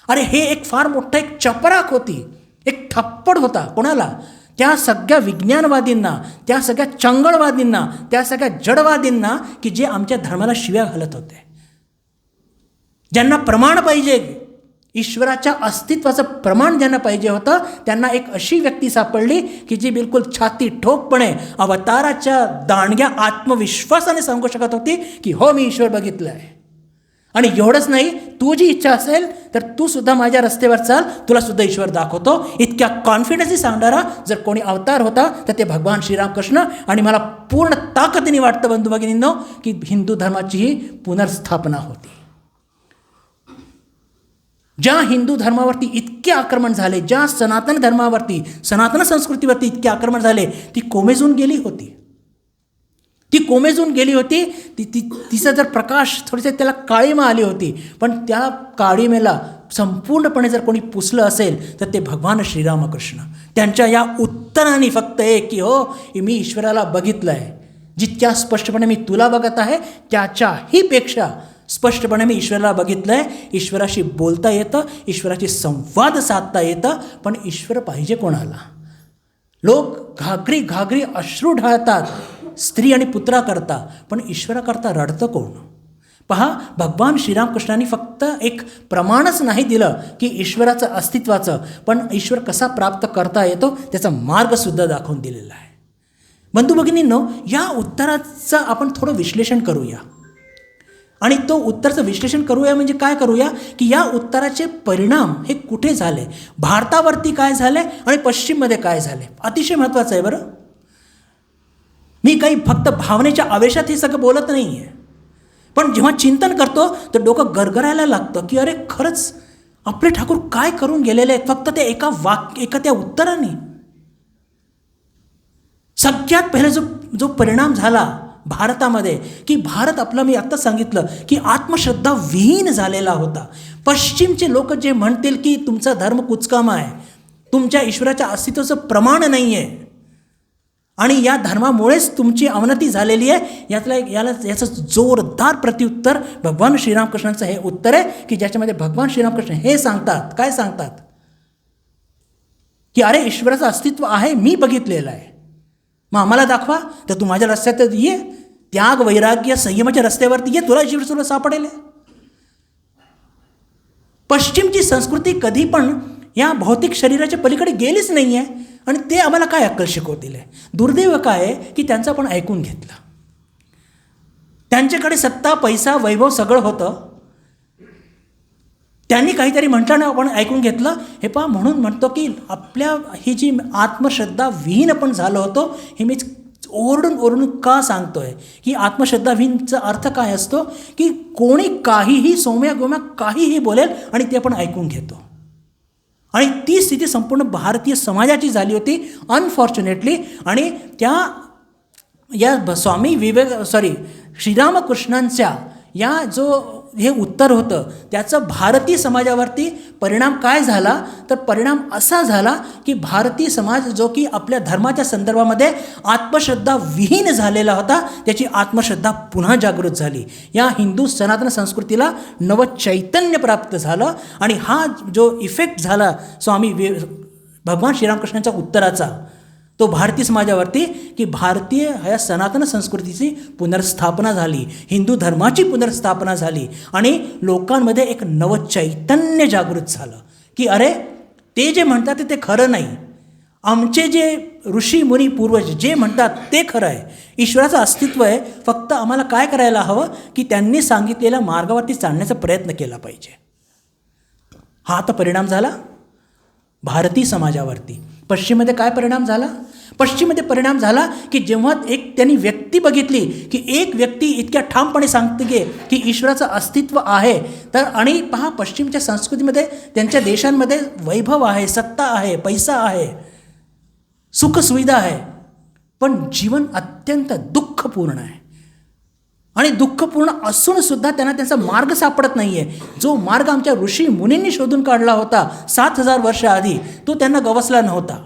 अरे हे एक फार मोठं एक चपराक होती, एक थप्पड होता. कोणाला? त्या सगळ्या विज्ञानवादींना, त्या सगळ्या चंगळवादींना, त्या सगळ्या जडवादींना की जे आमच्या धर्माला शिव्या घालत होते. ज्यांना प्रमाण पाहिजे, ईश्वराच्या अस्तित्वाचं प्रमाण ज्यांना पाहिजे होतं, त्यांना एक अशी व्यक्ती सापडली की जी बिलकुल छाती ठोकपणे अवताराच्या दांडग्या आत्मविश्वासाने सांगू शकत होती की हो, मी ईश्वर बघितलं आहे. आणि एवढंच नाही, तू जी इच्छा असेल तर तू सुद्धा माझ्या रस्त्यावर चाल, तुला सुद्धा ईश्वर दाखवतो. इतक्या कॉन्फिडन्सली सांगणारा जर कोणी अवतार होता तर ते भगवान श्रीरामकृष्ण. आणि मला पूर्ण ताकदीने वाटतं बंधू भगिनींनो की हिंदू धर्माची ही पुनर्स्थापना होती. ज्या हिंदू धर्मावरती इतके आक्रमण झाले, ज्या सनातन धर्मावरती, सनातन संस्कृतीवरती इतके आक्रमण झाले, ती कोमेजून गेली होती. तिचा जर प्रकाश थोडीशी त्याला काळीमा आली होती, पण त्या काळीमेला संपूर्णपणे जर कोणी पुसलं असेल तर ते भगवान श्रीरामकृष्ण. त्यांच्या या उत्तराने फक्त एक की हो, मी ईश्वराला बघितलं आहे. जितक्या स्पष्टपणे मी तुला बघत आहे त्याच्याही पेक्षा स्पष्टपणे मी ईश्वराला बघितलं आहे. ईश्वराशी बोलता येतं, ईश्वराशी संवाद साधता येतं, पण ईश्वर पाहिजे कोणाला? लोक घागरी घागरी अश्रू ढाळतात स्त्री आणि पुत्राकरता, पण ईश्वराकरता रडतं कोण? पहा, भगवान श्रीरामकृष्णांनी फक्त एक प्रमाणच नाही दिलं की ईश्वराचं अस्तित्वाचं, पण ईश्वर कसा प्राप्त करता येतो त्याचा मार्गसुद्धा दाखवून दिलेला आहे. बंधू भगिनींनो, या उत्तराचं आपण थोडं विश्लेषण करूया. आणि तो उत्तराचं विश्लेषण करूया म्हणजे काय करूया की या उत्तराचे परिणाम हे कुठे झाले, भारतावरती काय झाले आणि पश्चिममध्ये काय झाले. अतिशय महत्त्वाचं आहे बरं. मी काही फक्त भावनेच्या आवेशात हे सगळं बोलत नाही आहे, पण जेव्हा चिंतन करतो तर डोकं गरगरायला लागतं की अरे खरंच आपले ठाकूर काय करून गेलेले आहेत फक्त ते एका त्या उत्तराने. सगळ्यात पहिले जो परिणाम झाला भारतामध्ये की भारत आपला, मी आत्ता सांगितलं की आत्मश्रद्धा विहीन झालेला होता. पश्चिमचे लोक जे म्हणतील की तुमचा धर्म कुचकामा आहे, तुमच्या ईश्वराच्या अस्तित्वाचं प्रमाण नाही आहे आणि या धर्मामुळेच तुमची अवनती झालेली आहे, याचं जोरदार प्रत्युत्तर भगवान श्रीरामकृष्णांचं हे उत्तर आहे की ज्याच्यामध्ये भगवान श्रीरामकृष्ण हे सांगतात, काय सांगतात की अरे ईश्वराचं अस्तित्व आहे, मी बघितलेलं आहे, मग आम्हाला दाखवा. तर तू माझ्या रस्त्यात ये, त्याग वैराग्य संयमाच्या रस्त्यावरती ये, तुला ईश्वर तुला सापडेल. पश्चिमची संस्कृती कधी पण या भौतिक शरीराच्या पलीकडे गेलीच नाही आहे आणि ते आम्हाला काय अक्कल शिकवतील. दुर्दैव काय आहे की त्यांचं आपण ऐकून घेतलं. त्यांच्याकडे सत्ता, पैसा, वैभव सगळं होतं, त्यांनी काहीतरी म्हटलं ना आपण ऐकून घेतलं. हे पहा, म्हणून म्हणतो की आपल्या ही जी आत्मश्रद्धा विहीन आपण झालो होतो, हे मी ओरडून का सांगतोय की आत्मश्रद्धा विहीनचा अर्थ काय असतो की कोणी काहीही सौम्या गोम्या काहीही बोलेल आणि ते आपण ऐकून घेतो. आणि ती स्थिती संपूर्ण भारतीय समाजाची झाली होती अनफॉर्च्युनेटली. आणि त्या स्वामी श्रीरामकृष्णांच्या या जो हे उत्तर होतं त्याचं भारतीय समाजावरती परिणाम काय झाला, तर परिणाम असा झाला की भारतीय समाज जो की आपल्या धर्माच्या संदर्भामध्ये आत्मश्रद्धा विहीन झालेला होता, त्याची आत्मश्रद्धा पुन्हा जागृत झाली. या हिंदू सनातन संस्कृतीला नवचैतन्य प्राप्त झालं आणि हा जो इफेक्ट झाला भगवान श्रीरामकृष्णांच्या उत्तराचा तो भारतीय समाजावरती, की भारतीय ह्या सनातन संस्कृतीची पुनर्स्थापना झाली, हिंदू धर्माची पुनर्स्थापना झाली आणि लोकांमध्ये एक नवचैतन्य जागृत झालं की अरे ते जे म्हणतात ते खरं नाही, आमचे जे ऋषी मुनी पूर्वज जे म्हणतात ते खरं आहे, ईश्वराचं अस्तित्व आहे, फक्त आम्हाला काय करायला हवं की त्यांनी सांगितलेल्या मार्गावरती चालण्याचा प्रयत्न केला पाहिजे. हा आता परिणाम झाला भारतीय समाजावरती. पश्चिममध्ये काय परिणाम झाला? पश्चिममध्ये परिणाम झाला की जेव्हा त्यांनी व्यक्ती बघितली की एक व्यक्ती इतक्या ठामपणे सांगते की ईश्वराचं अस्तित्व आहे, तर आणि पहा पश्चिमच्या संस्कृतीमध्ये त्यांच्या देशांमध्ये वैभव आहे, सत्ता आहे, पैसा आहे, सुखसुविधा आहे, पण जीवन अत्यंत दुःखपूर्ण आहे आणि दुःखपूर्ण असून सुद्धा त्यांना त्यांचा मार्ग सापडत नाही आहे. जो मार्ग आमच्या ऋषी मुनींनी शोधून काढला होता 7,000 वर्ष आधी, तो त्यांना गवसला नव्हता.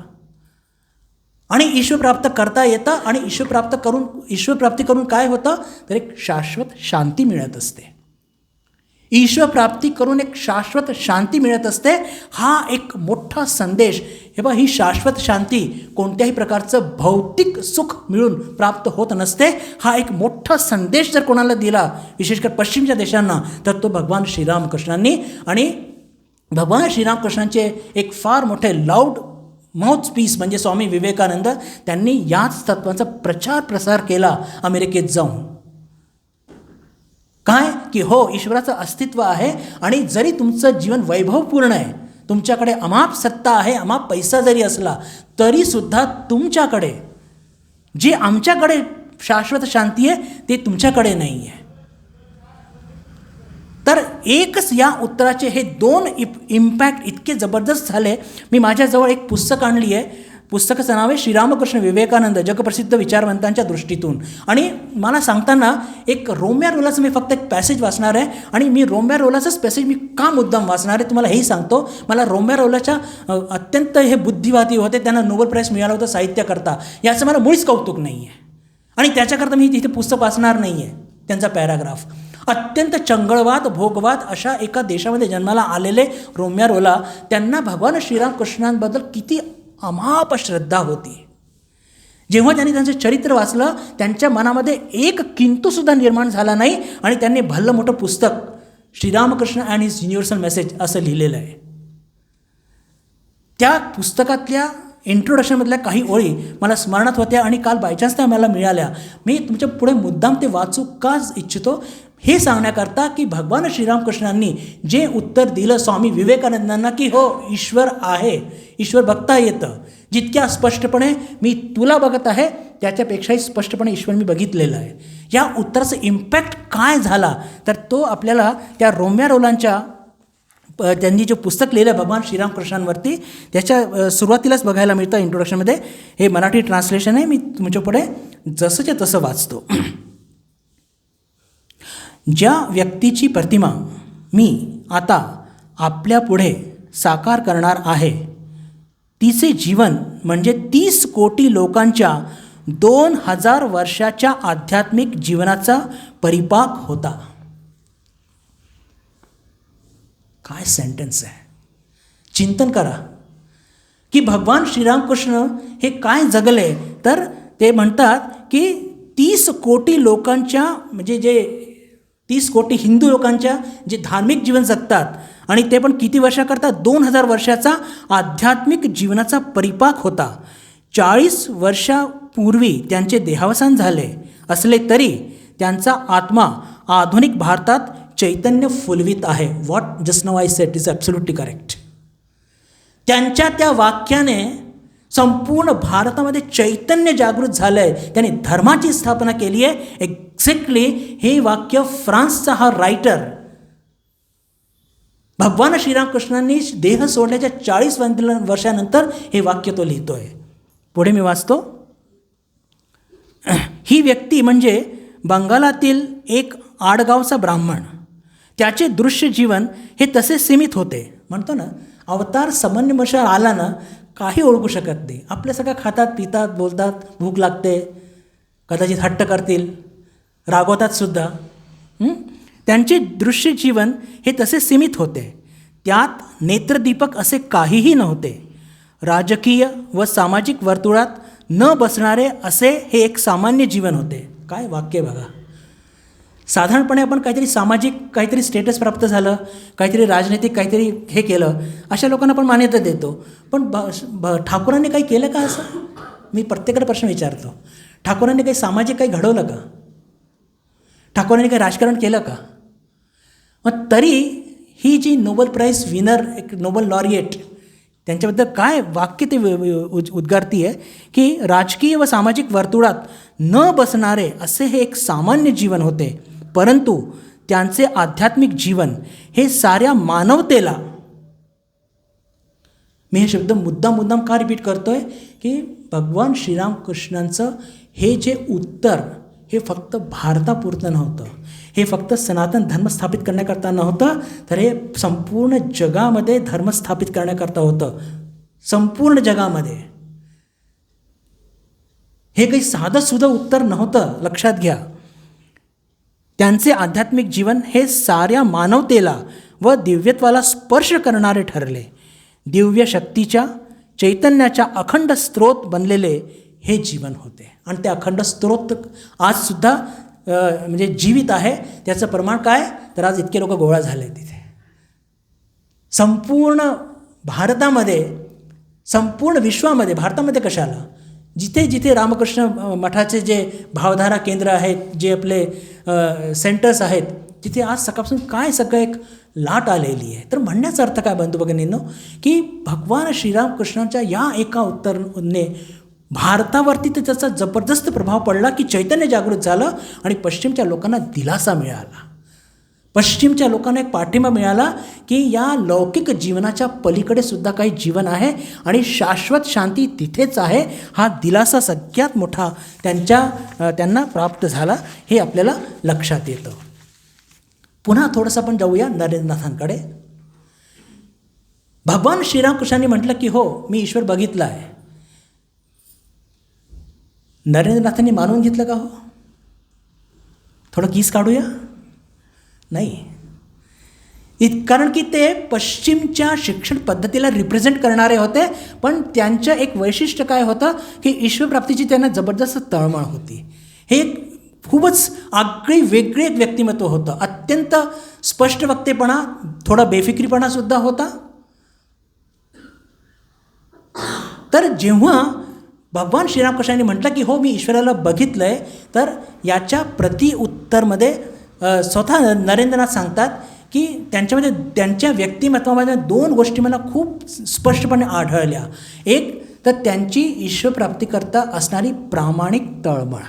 आणि ईश्वर प्राप्त करता येतं आणि ईश्वर प्राप्ती करून काय होतं, तर एक शाश्वत शांती मिळत असते. ईश्वर प्राप्ती करून एक शाश्वत शांती मिळत असते. हा एक मोठा संदेश. हे बघा, ही शाश्वत शांती कोणत्याही प्रकारचं भौतिक सुख मिळून प्राप्त होत नसते. हा एक मोठा संदेश जर कोणाला दिला, विशेषकर पश्चिमच्या देशांना, तर तो भगवान श्रीरामकृष्णांनी. आणि भगवान श्रीरामकृष्णांचे एक फार मोठे लाऊड माउथपीस म्हणजे स्वामी विवेकानंद, त्यांनी याच तत्वांचा प्रचार प्रसार केला अमेरिकेत जाऊन. काय की हो, ईश्वराचं अस्तित्व आहे आणि जरी तुमचं जीवन वैभवपूर्ण आहे, तुमच्याकडे अमाप सत्ता आहे, अमाप पैसा जरी असला तरीसुद्धा तुमच्याकडे जे आमच्याकडे शाश्वत शांती आहे ते तुमच्याकडे नाही आहे. तर एकच या उत्तराचे हे दोन इम्पॅक्ट इतके जबरदस्त झाले. मी माझ्याजवळ एक पुस्तक आणली आहे. पुस्तकाचं नाव आहे श्रीरामकृष्ण विवेकानंद जगप्रसिद्ध विचारवंतांच्या दृष्टीतून. आणि मला सांगताना एक रोम्या रोलाचं मी फक्त एक पॅसेज वाचणार आहे आणि मी रोम्या रोलाचंच पॅसेज मी का मुद्दाम वाचणार आहे तुम्हाला हेही सांगतो. मला रोम्या रोलाच्या अत्यंत हे बुद्धिवादी होते, त्यांना नोबेल प्राईज मिळालं होतं साहित्याकरता, याचं मला मुळीच कौतुक नाही आहे आणि त्याच्याकरता मी तिथे पुस्तक वाचणार नाही आहे. त्यांचा पॅराग्राफ अत्यंत चंगळवाद भोगवाद अशा एका देशामध्ये जन्माला आलेले रोम्या रोला, त्यांना भगवान श्रीरामकृष्णांबद्दल किती अमाप श्रद्धा होती. जेव्हा त्यांनी त्यांचं चरित्र वाचलं, त्यांच्या मनामध्ये एक किंतूसुद्धा निर्माण झाला नाही आणि त्यांनी भल्लं मोठं पुस्तक Shri Ramakrishna and his universal message असं लिहिलेलं आहे. त्या पुस्तकातल्या इंट्रोडक्शनमधल्या काही ओळी मला स्मरणात होत्या आणि काल बायचान्स त्या मला मिळाल्या. मी तुमच्या पुढे मुद्दाम ते वाचू का इच्छितो, हे सांगण्याकरता की भगवान श्रीरामकृष्णांनी जे उत्तर दिलं स्वामी विवेकानंदांना की हो ईश्वर आहे, ईश्वर बघता येतं, जितक्या स्पष्टपणे मी तुला बघत आहे त्याच्यापेक्षाही स्पष्टपणे ईश्वर मी बघितलेलं आहे. या उत्तराचा इम्पॅक्ट काय झाला, तर तो आपल्याला त्या रोम्या रोलांच्या त्यांनी जे पुस्तक लिहिलं भगवान श्रीरामकृष्णांवरती त्याच्या सुरुवातीलाच बघायला मिळतं. इंट्रोडक्शनमध्ये हे मराठी ट्रान्सलेशन आहे, मी तुमच्या पुढे जसंच्या तसं वाचतो. ज्या व्यक्तीची प्रतिमा मी आता आपल्या पुढे साकार करणार आहे, तिचे जीवन म्हणजे 30 कोटी लोकांच्या 2000 वर्षाच्या आध्यात्मिक जीवनाचा परिपाक होता. काय सेंटेन्स आहे, चिंतन करा की भगवान श्रीरामकृष्ण हे काय जगले. तर ते म्हणतात की 30 कोटी लोकांच्या म्हणजे जे 30 कोटी हिंदू लोकांच्या जे धार्मिक जीवन जगतात आणि ते पण किती वर्षाकरता 2000 वर्षाचा आध्यात्मिक जीवनाचा परिपाक होता. 40 वर्षापूर्वी त्यांचे देहावसान झाले असले तरी त्यांचा आत्मा आधुनिक भारतात चैतन्य फुलवित आहे. What just now I said is absolutely correct. त्यांच्या त्या वाक्याने संपूर्ण भारतामध्ये चैतन्य जागृत झालं आहे, त्यांनी धर्माची स्थापना केली आहे. एक्झॅक्टली हे वाक्य फ्रान्सचा हा रायटर भगवान श्रीरामकृष्णांनी देह सोडल्याच्या 40 वर्षानंतर हे वाक्य तो लिहितो आहे. पुढे मी वाचतो. ही व्यक्ती म्हणजे बंगालातील एक आडगावचा ब्राह्मण. त्याचे दृश्य जीवन हे तसे सीमित होते. म्हणतो ना, अवतार समन्वयशावर आला ना, काही ओळखू शकत नाही. आपल्या सगळं खातात, पितात, बोलतात, भूक लागते, कदाचित हट्ट करतील, रागवतात सुद्धा. त्यांचे दृश्य जीवन हे तसे सीमित होते. त्यात नेत्रदीपक असे काहीही नव्हते. राजकीय व सामाजिक वर्तुळात न बसणारे असे हे एक सामान्य जीवन होते. काय वाक्य बघा. साधारणपणे आपण काहीतरी सामाजिक काहीतरी स्टेटस प्राप्त झालं, काहीतरी राजनैतिक काहीतरी हे केलं, अशा लोकांना आपण मान्यता देतो. पण ठाकूरांनी काही केलं का असं? मी प्रत्येकाला प्रश्न विचारतो. ठाकूरांनी काही सामाजिक काही घडवलं का? ठाकूरांनी काही राजकारण केलं का? मग तरी ही जी नोबेल प्राईज विनर, एक नोबेल लॉरिएट, त्यांच्याबद्दल काय वाक्य ते उद्गारती आहे की राजकीय व सामाजिक वर्तुळात न बसणारे असे हे एक सामान्य जीवन होते, परंतु त्यांचे आध्यात्मिक जीवन हे साऱ्या मानवतेला, मी हे शब्द मुद्दाम का रिपीट करतो आहे की भगवान श्रीरामकृष्णांचं हे जे उत्तर हे फक्त भारतापुरतं नव्हतं, हे फक्त सनातन धर्म स्थापित करण्याकरता नव्हतं, तर हे संपूर्ण जगामध्ये धर्म स्थापित करण्याकरता होतं. संपूर्ण जगामध्ये हे काही साधंसुधं उत्तर नव्हतं, लक्षात घ्या. त्यांचे आध्यात्मिक जीवन हे साऱ्या मानवतेला व दिव्यत्वाला स्पर्श करणारे ठरले. दिव्य शक्तीच्या, चैतन्याच्या अखंड स्रोत बनलेले हे जीवन होते. आणि ते अखंड स्रोत आजसुद्धा म्हणजे जीवित आहे. त्याचं प्रमाण काय, तर आज इतके लोक गोळा झाले तिथे संपूर्ण भारतामध्ये, संपूर्ण विश्वामध्ये. भारतामध्ये कशाला, जिथे जिथे रामकृष्ण मठाचे जे भावधारा केंद्र आहेत, जे आपले सेंटर्स आहेत, तिथे आज सकाळपासून काय सगळं एक लाट आलेली आहे. तर म्हणण्याचा अर्थ काय बंधू भगिनींनो, की भगवान श्रीरामकृष्णांच्या या एका उत्तराने भारतावरती तर त्याचा जबरदस्त प्रभाव पडला की चैतन्य जागृत झालं आणि पश्चिमच्या लोकांना दिलासा मिळाला. पश्चिमच्या लोकांना एक पाठिंबा मिळाला की या लौकिक जीवनाच्या पलीकडे सुद्धा काही जीवन आहे आणि शाश्वत शांती तिथेच आहे. हा दिलासा सगळ्यात मोठा त्यांना प्राप्त झाला, हे आपल्याला लक्षात येतं. पुन्हा थोडंसं आपण जाऊया नरेंद्रनाथांकडे. भगवान श्रीरामकृष्णांनी म्हटलं की हो, मी ईश्वर बघितला आहे. नरेंद्रनाथांनी मानून घेतलं का? हो, थोडं कीस काढूया. नाही, कारण की ते पश्चिमच्या शिक्षण पद्धतीला रिप्रेझेंट करणारे होते. पण त्यांचं एक वैशिष्ट्य काय होतं की ईश्वरप्राप्तीची त्यांना जबरदस्त तळमळ होती. हे एक खूपच आगळी वेगळे एक व्यक्तिमत्व होतं. अत्यंत स्पष्ट वक्तेपणा, थोडा बेफिक्रीपणासुद्धा होता. तर जेव्हा भगवान श्रीरामकृष्णांनी म्हटलं की हो, मी ईश्वराला बघितलं आहे, तर याच्या प्रति उत्तरमध्ये स्वतः नरेंद्रनाथ सांगतात की त्यांच्यामध्ये, त्यांच्या व्यक्तिमत्वामध्ये दोन गोष्टी मला खूप स्पष्टपणे आढळल्या. एक तर त्यांची ईश्वरप्राप्तीकरता असणारी प्रामाणिक तळमळ,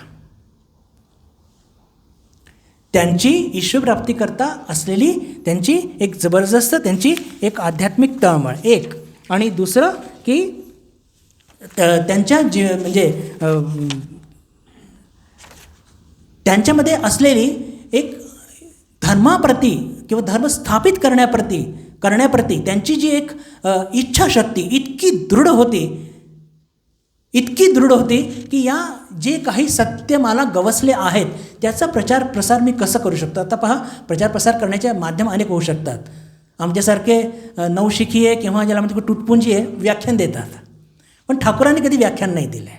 त्यांची ईश्वरप्राप्तीकरता असलेली त्यांची एक जबरदस्त त्यांची एक आध्यात्मिक तळमळ एक. आणि दुसरं की त्यांच्या म्हणजे त्यांच्यामध्ये असलेली एक धर्माप्रती किंवा धर्म स्थापित करण्याप्रती त्यांची जी एक इच्छाशक्ती इतकी दृढ होती की या जे काही सत्य मला गवसले आहेत त्याचा प्रचार प्रसार मी कसं करू शकतो. आता पहा, प्रचार प्रसार करण्याचे माध्यम अनेक होऊ शकतात. आमच्यासारखे नवशिखीय किंवा ज्याला म्हणजे तुटपुंजी आहे व्याख्यान देतात, पण ठाकूरांनी कधी व्याख्यान नाही दिलं आहे.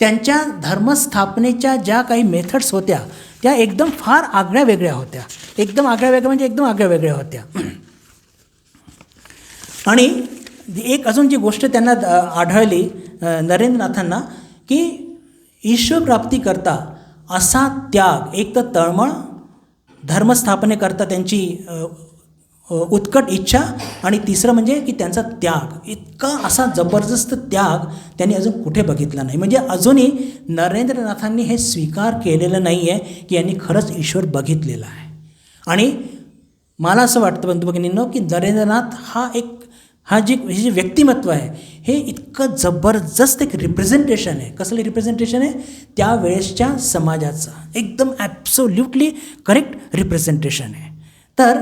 त्यांच्या धर्मस्थापनेच्या ज्या काही मेथड्स होत्या त्या एकदम फार आगळ्या वेगळ्या होत्या. एकदम आगळ्या वेगळ्या होत्या. आणि एक अजून जी गोष्ट त्यांना आढळली नरेंद्रनाथांना की ईश्वरप्राप्तीकरता असा त्याग, एक तर तळमळ, धर्मस्थापनेकरता त्यांची उत्कट इच्छा, आणि तिसरं म्हणजे की त्यांचा त्याग, इतका असा जबरदस्त त्याग त्यांनी अजून कुठे बघितला नाही. म्हणजे अजूनही नरेंद्रनाथांनी हे स्वीकार केलेलं नाही आहे की यांनी खरंच ईश्वर बघितलेला आहे. आणि मला असं वाटतं बंधू भगिनींनो की नरेंद्रनाथ हे जे व्यक्तिमत्व आहे हे इतकं जबरदस्त एक रिप्रेझेंटेशन आहे. कसलं रिप्रेझेंटेशन आहे? त्यावेळेसच्या समाजाचं एकदम ॲब्सोल्युटली करेक्ट रिप्रेझेंटेशन आहे. तर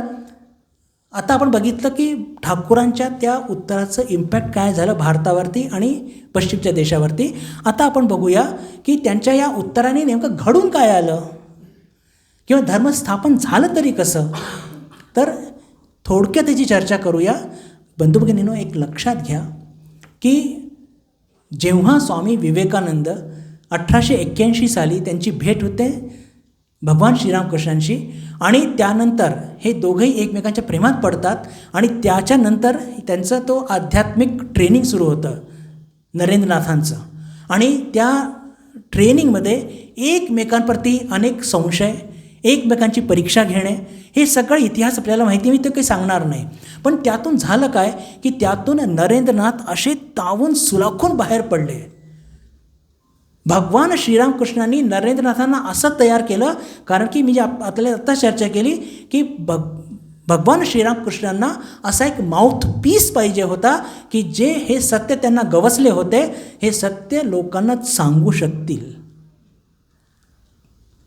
आता आपण बघितलं की ठाकूरांच्या त्या उत्तराचं इम्पॅक्ट काय झालं भारतावरती आणि पश्चिमच्या देशावरती. आता आपण बघूया की त्यांच्या या उत्तराने नेमकं घडून काय आलं किंवा धर्मस्थापन झालं तरी कसं. तर थोडक्यात त्याची चर्चा करूया. बंधू भगिनींनो, एक लक्षात घ्या की जेव्हा स्वामी विवेकानंद 1881 साली त्यांची भेट होते भगवान श्रीरामकृष्णांशी आणि त्यानंतर हे दोघंही एकमेकांच्या प्रेमात पडतात आणि त्याच्यानंतर त्यांचं तो आध्यात्मिक ट्रेनिंग सुरू होतं नरेंद्रनाथांचं. आणि त्या ट्रेनिंगमध्ये एकमेकांप्रती अनेक संशय, एकमेकांची परीक्षा घेणे, हे सगळं इतिहास आपल्याला माहिती, मी ते काही सांगणार नाही. पण त्यातून झालं काय की त्यातून नरेंद्रनाथ असे तावून सुलाखून बाहेर पडले. भगवान श्रीरामकृष्णांनी नरेंद्रनाथांना असं तयार केलं, कारण की मी जे आपल्याला आत्ता चर्चा केली की भगवान श्रीरामकृष्णांना असा एक माउथ पीस पाहिजे होता की जे हे सत्य त्यांना गवसले होते हे सत्य लोकांना सांगू शकतील,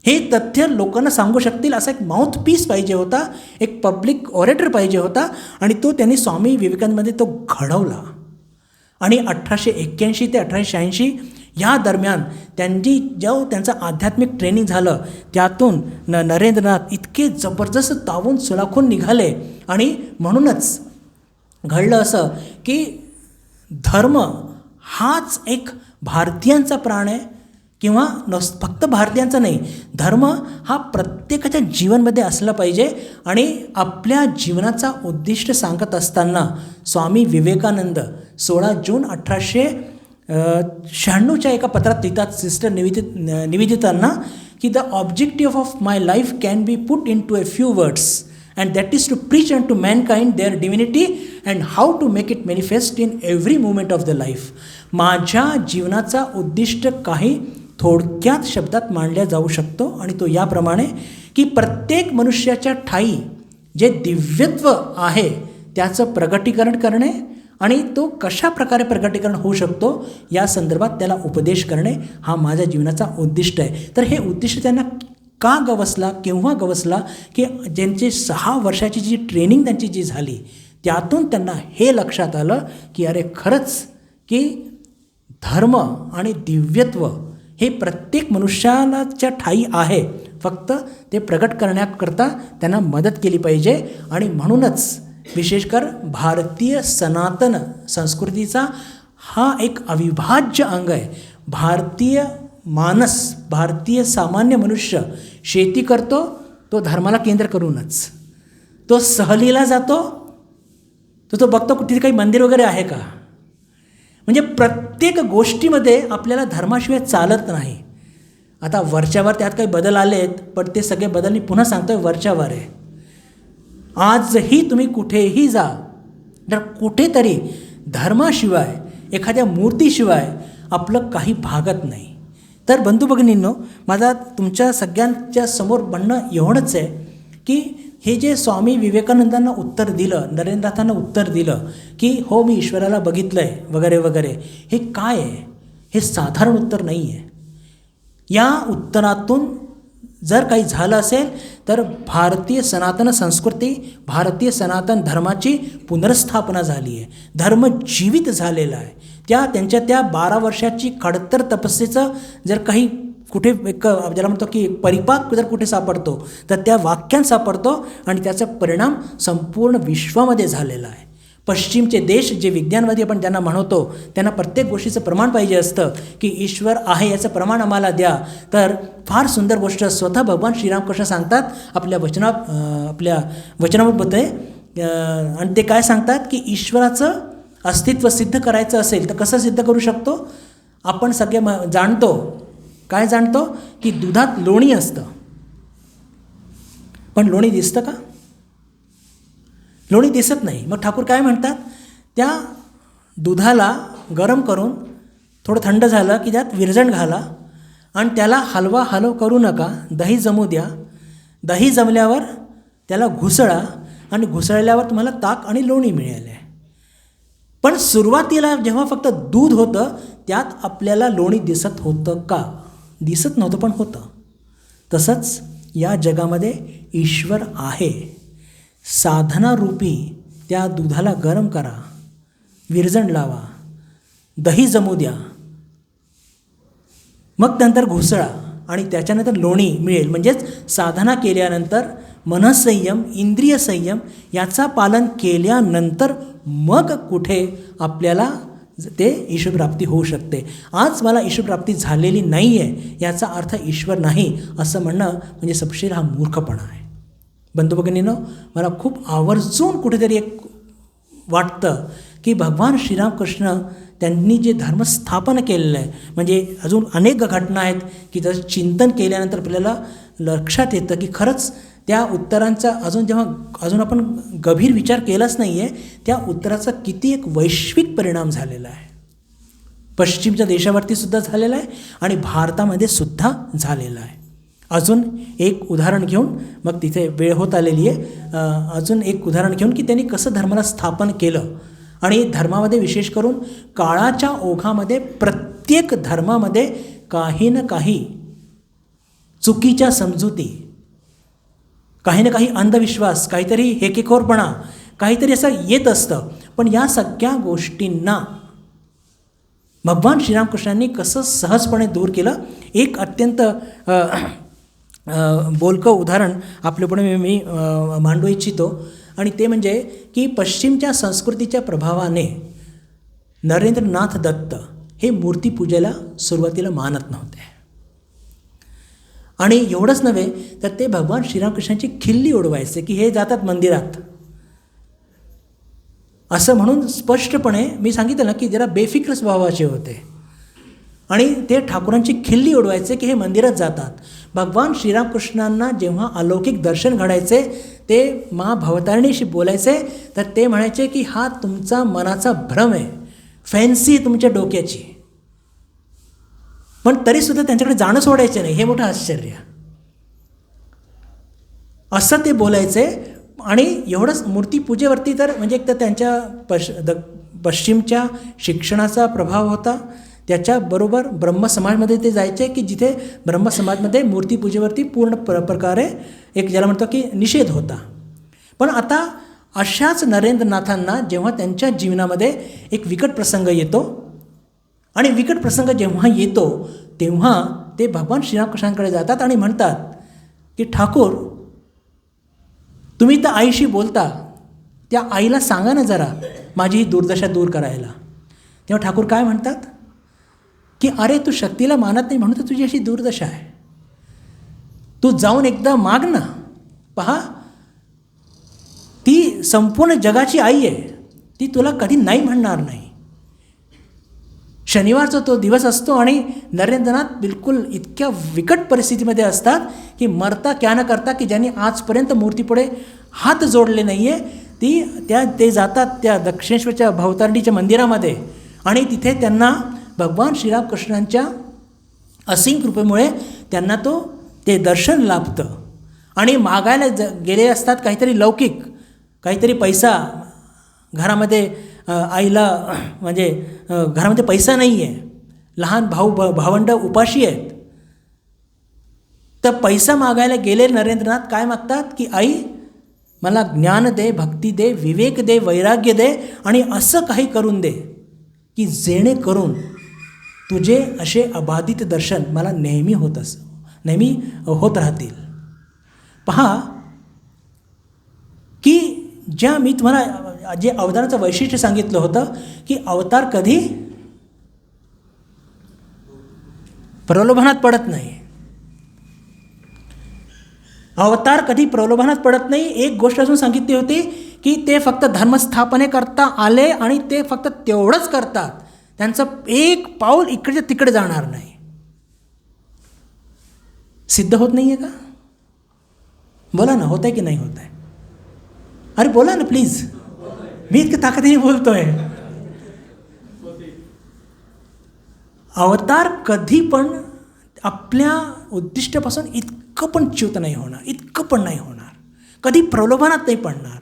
हे तथ्य लोकांना सांगू शकतील, असा एक माउथ पीस पाहिजे होता, एक पब्लिक ऑरेटर पाहिजे होता. आणि तो त्यांनी स्वामी विवेकानंदमध्ये तो घडवला. आणि 1881 ते 1886 या दरम्यान त्यांचं आध्यात्मिक ट्रेनिंग झालं, त्यातून नरेंद्रनाथ इतके जबरदस्त तावून सुलाखून निघाले. आणि म्हणूनच घडलं असं की धर्म हाच एक भारतीयांचा प्राण आहे, किंवा फक्त भारतीयांचा नाही, धर्म हा प्रत्येकाच्या जीवनमध्ये असला पाहिजे. आणि आपल्या जीवनाचा उद्दिष्ट सांगत असताना स्वामी विवेकानंद 16 जून 1896च्या एका पत्रात लिहितात सिस्टर निवेदितांना की the objective of my life can be put into a few words and that is to preach and to mankind their divinity and how to make it manifest in every moment of the life. माझ्या जीवनाचा उद्दिष्ट काही थोडक्यात शब्दात मांडल्या जाऊ शकतो आणि तो याप्रमाणे की प्रत्येक मनुष्याच्या ठायी जे दिव्यत्व आहे त्याचं प्रगटीकरण करणे आणि तो कशा प्रकारे प्रगटीकरण होऊ शकतो या संदर्भात त्याला उपदेश करणे हा माझ्या जीवनाचा उद्दिष्ट आहे. तर हे उद्दिष्ट त्यांना का गवसला, केव्हा गवसला की ज्यांची 6 वर्षाची जी ट्रेनिंग त्यांची जी झाली त्यातून त्यांना हे लक्षात आलं की अरे खरंच की धर्म आणि दिव्यत्व हे प्रत्येक मनुष्याच्या ठायी आहे, फक्त ते प्रगट करण्याकरता त्यांना मदत केली पाहिजे. आणि म्हणूनच विशेषकर भारतीय सनातन संस्कृतीचा हा एक अविभाज्य अंग आहे. भारतीय मानस, भारतीय सामान्य मनुष्य शेती करतो तो धर्माला केंद्र करूनच, तो सहलीला जातो तो बघतो तिथे काही मंदिर वगैरे आहे का, म्हणजे प्रत्येक गोष्टीमध्ये आपल्याला धर्माशिवाय चालत नाही. आता वरच्यावर त्यात काही बदल आले आहेत, पण ते सगळे बदल मी पुन्हा सांगतो आहे वरच्यावर आहे. आजही तुम्ही कुठेही जा तर कुठेतरी धर्माशिवाय, एखाद्या मूर्तीशिवाय आपलं काही भागत नाही. तर बंधू भगिनींनो, माझा तुमच्या सगळ्यांच्या समोर म्हणणं एवढंच आहे की हे जे स्वामी विवेकानंदांना उत्तर दिलं, नरेंद्रनाथांना उत्तर दिलं की हो मी ईश्वराला बघितलं आहे वगैरे वगैरे, हे काय आहे? हे साधारण उत्तर नाही आहे. या उत्तरातून जर काही झालं असेल तर भारतीय सनातन संस्कृती, भारतीय सनातन धर्माची पुनर्स्थापना झाली आहे, धर्म जीवित झालेला आहे. त्यांच्या त्या 12 वर्षाची खडतर तपस्येचं जर काही कुठे एक ज्याला म्हणतो की परिपाक जर कुठे सापडतो तर त्या वाक्यात सापडतो आणि त्याचा परिणाम संपूर्ण विश्वामध्ये झालेला आहे. पश्चिमचे देश जे विज्ञानवादी आपण ज्यांना म्हणतो त्यांना प्रत्येक गोष्टीचं प्रमाण पाहिजे असतं की ईश्वर आहे याचं प्रमाण आम्हाला द्या. तर फार सुंदर गोष्ट स्वतः भगवान श्रीरामकृष्ण सांगतात आपल्या वचनामध्ये आणि ते काय सांगतात की ईश्वराचं अस्तित्व सिद्ध करायचं असेल तर कसं सिद्ध करू शकतो? आपण सगळे जाणतो, काय जाणतो की दुधात लोणी असतं, पण लोणी दिसतं का? लोणी दिसत नाही. मग ठाकूर काय म्हणतात, त्या दुधाला गरम करून थोडं थंड झालं की त्यात विरजण घाला आणि त्याला हलव करू नका, दही जमू द्या. दही जमल्यावर त्याला घुसळा आणि घुसळल्यावर तुम्हाला ताक आणि लोणी मिळाले. पण सुरुवातीला जेव्हा फक्त दूध होतं त्यात आपल्याला लोणी दिसत होतं का? दिसत नव्हतं, पण होतं. तसंच या जगामध्ये ईश्वर आहे. साधनारूपी त्या दुधाला गरम करा, विरजण लावा, दही जमू द्या, मग नंतर घुसळा आणि त्याच्यानंतर लोणी मिळेल. म्हणजेच साधना केल्यानंतर मनसंयम, इंद्रिय संयम याचा पालन केल्यानंतर मग कुठे आपल्याला ते ईश्वरप्राप्ती होऊ शकते. आज मला ईश्वरप्राप्ती झालेली नाही आहे याचा अर्थ ईश्वर नाही असं म्हणणं म्हणजे सपशेल हा मूर्खपणा आहे. बंधू भगिनींनो, मला खूप आवर्जून कुठेतरी एक वाटतं की भगवान श्रीरामकृष्ण त्यांनी जे धर्मस्थापन केलेलं आहे, म्हणजे अजून अनेक घटना आहेत की त्याचं चिंतन केल्यानंतर आपल्याला लक्षात येतं की खरंच त्या उत्तरांचा अजून आपण गंभीर विचार केलाच नाही आहे, त्या उत्तराचा किती एक वैश्विक परिणाम झालेला आहे. पश्चिमच्या देशावरती सुद्धा झालेला आहे आणि भारतामध्ये सुद्धा झालेला आहे. अजून एक उदाहरण घेऊन, मग तिथे वेळ होत आलेली आहे, अजून एक उदाहरण घेऊन की त्यांनी कसं धर्माला स्थापन केलं. आणि धर्मामध्ये विशेष करून काळाच्या ओघामध्ये प्रत्येक धर्मामध्ये काही ना काही चुकीच्या समजुती, काही ना काही अंधविश्वास, काहीतरी हेकेखोरपणा, काहीतरी असं येत असतं. पण या सगळ्या गोष्टींना भगवान श्रीरामकृष्णांनी कसं सहजपणे दूर केलं. एक अत्यंत बोलकं उदाहरण आपल्यापुढे मी मांडू इच्छितो आणि ते म्हणजे की पश्चिमच्या संस्कृतीच्या प्रभावाने नरेंद्रनाथ दत्त हे मूर्तीपूजेला सुरुवातीला मानत नव्हते. आणि एवढंच नव्हे तर ते भगवान श्रीरामकृष्णांची खिल्ली उडवायचे की हे जातात मंदिरात असं म्हणून स्पष्टपणे मी सांगितलं ना की जरा बेफिक्र स्वभावाचे होते आणि ते ठाकूरांची खिल्ली उडवायचे की हे मंदिरात जातात. भगवान श्रीरामकृष्णांना जेव्हा अलौकिक दर्शन घडायचे ते मा भवतारिणीशी बोलायचे तर ते म्हणायचे की हा तुमचा मनाचा भ्रम आहे, फॅन्सी तुमच्या डोक्याची. पण तरीसुद्धा त्यांच्याकडे जाणं सोडायचे नाही, हे मोठं आश्चर्य. असं ते बोलायचे. आणि एवढंच मूर्तीपूजेवरती तर म्हणजे एक तर त्यांच्या पश्चिमच्या शिक्षणाचा प्रभाव होता. त्याच्याबरोबर ब्रह्मसमाजमध्ये ते जायचे की जिथे ब्रह्मसमाजमध्ये मूर्तीपूजेवरती पूर्ण प्रकारे एक ज्याला म्हणतो की निषेध होता. पण आता अशाच नरेंद्रनाथांना जेव्हा त्यांच्या जीवनामध्ये एक विकट प्रसंग येतो आणि विकट प्रसंग जेव्हा येतो तेव्हा ते भगवान श्रीरामकृष्णांकडे जातात आणि म्हणतात की ठाकूर, तुम्ही तर आईशी बोलता, त्या आईला सांगा ना जरा माझी ही दुर्दशा दूर करायला. तेव्हा ठाकूर काय म्हणतात की अरे तू शक्तीला मानत नाही म्हणून तर तुझी अशी दुर्दशा आहे. तू जाऊन एकदा माग ना. पहा, ती संपूर्ण जगाची आई आहे, ती तुला कधी नाही म्हणणार नाही. शनिवारचा तो दिवस असतो आणि नरेंद्रनाथ बिलकुल इतक्या विकट परिस्थितीमध्ये असतात की मरता क्या न करता की ज्यांनी आजपर्यंत मूर्तीपुढे हात जोडले नाही आहे ते जातात त्या दक्षिणेश्वरच्या भवतारणीच्या मंदिरामध्ये आणि तिथे त्यांना भगवान श्रीरामकृष्णांच्या असीम कृपेमुळे त्यांना ते दर्शन लाभतं. आणि मागायला गेले असतात काहीतरी लौकिक, काहीतरी पैसा घरामध्ये, आईला म्हणजे घरामध्ये पैसा नाही आहे, लहान भावंड उपाशी आहेत. तर पैसा मागायला गेले नरेंद्रनाथ काय मागतात की आई मला ज्ञान दे, भक्ती दे, विवेक दे, वैराग्य दे आणि असं काही करून दे की जेणेकरून तुझे असे अबाधित दर्शन मला नेहमी होत राहतील. पहा की ज्या मी तुम्हाला जे अवताराचं वैशिष्ट्य सांगितलं होतं की अवतार कधी प्रलोभनात पडत नाही. अवतार कधी प्रलोभनात पडत नाही. एक गोष्ट अजून सांगितली होती की ते फक्त धर्मस्थापने करता आले आणि ते फक्त तेवढंच करतात, त्यांचं एक पाऊल इकडे तिकडे जाणार नाही. सिद्ध होत नाही आहे का? बोला ना, होत आहे की नाही होत आहे? अरे बोला ना प्लीज, मी इतक्या ताकदीने बोलतोय. अवतार कधी पण आपल्या उद्दिष्टापासून इतकं पण च्युत नाही होणार, इतकं पण नाही होणार, कधी प्रलोभनात नाही पडणार.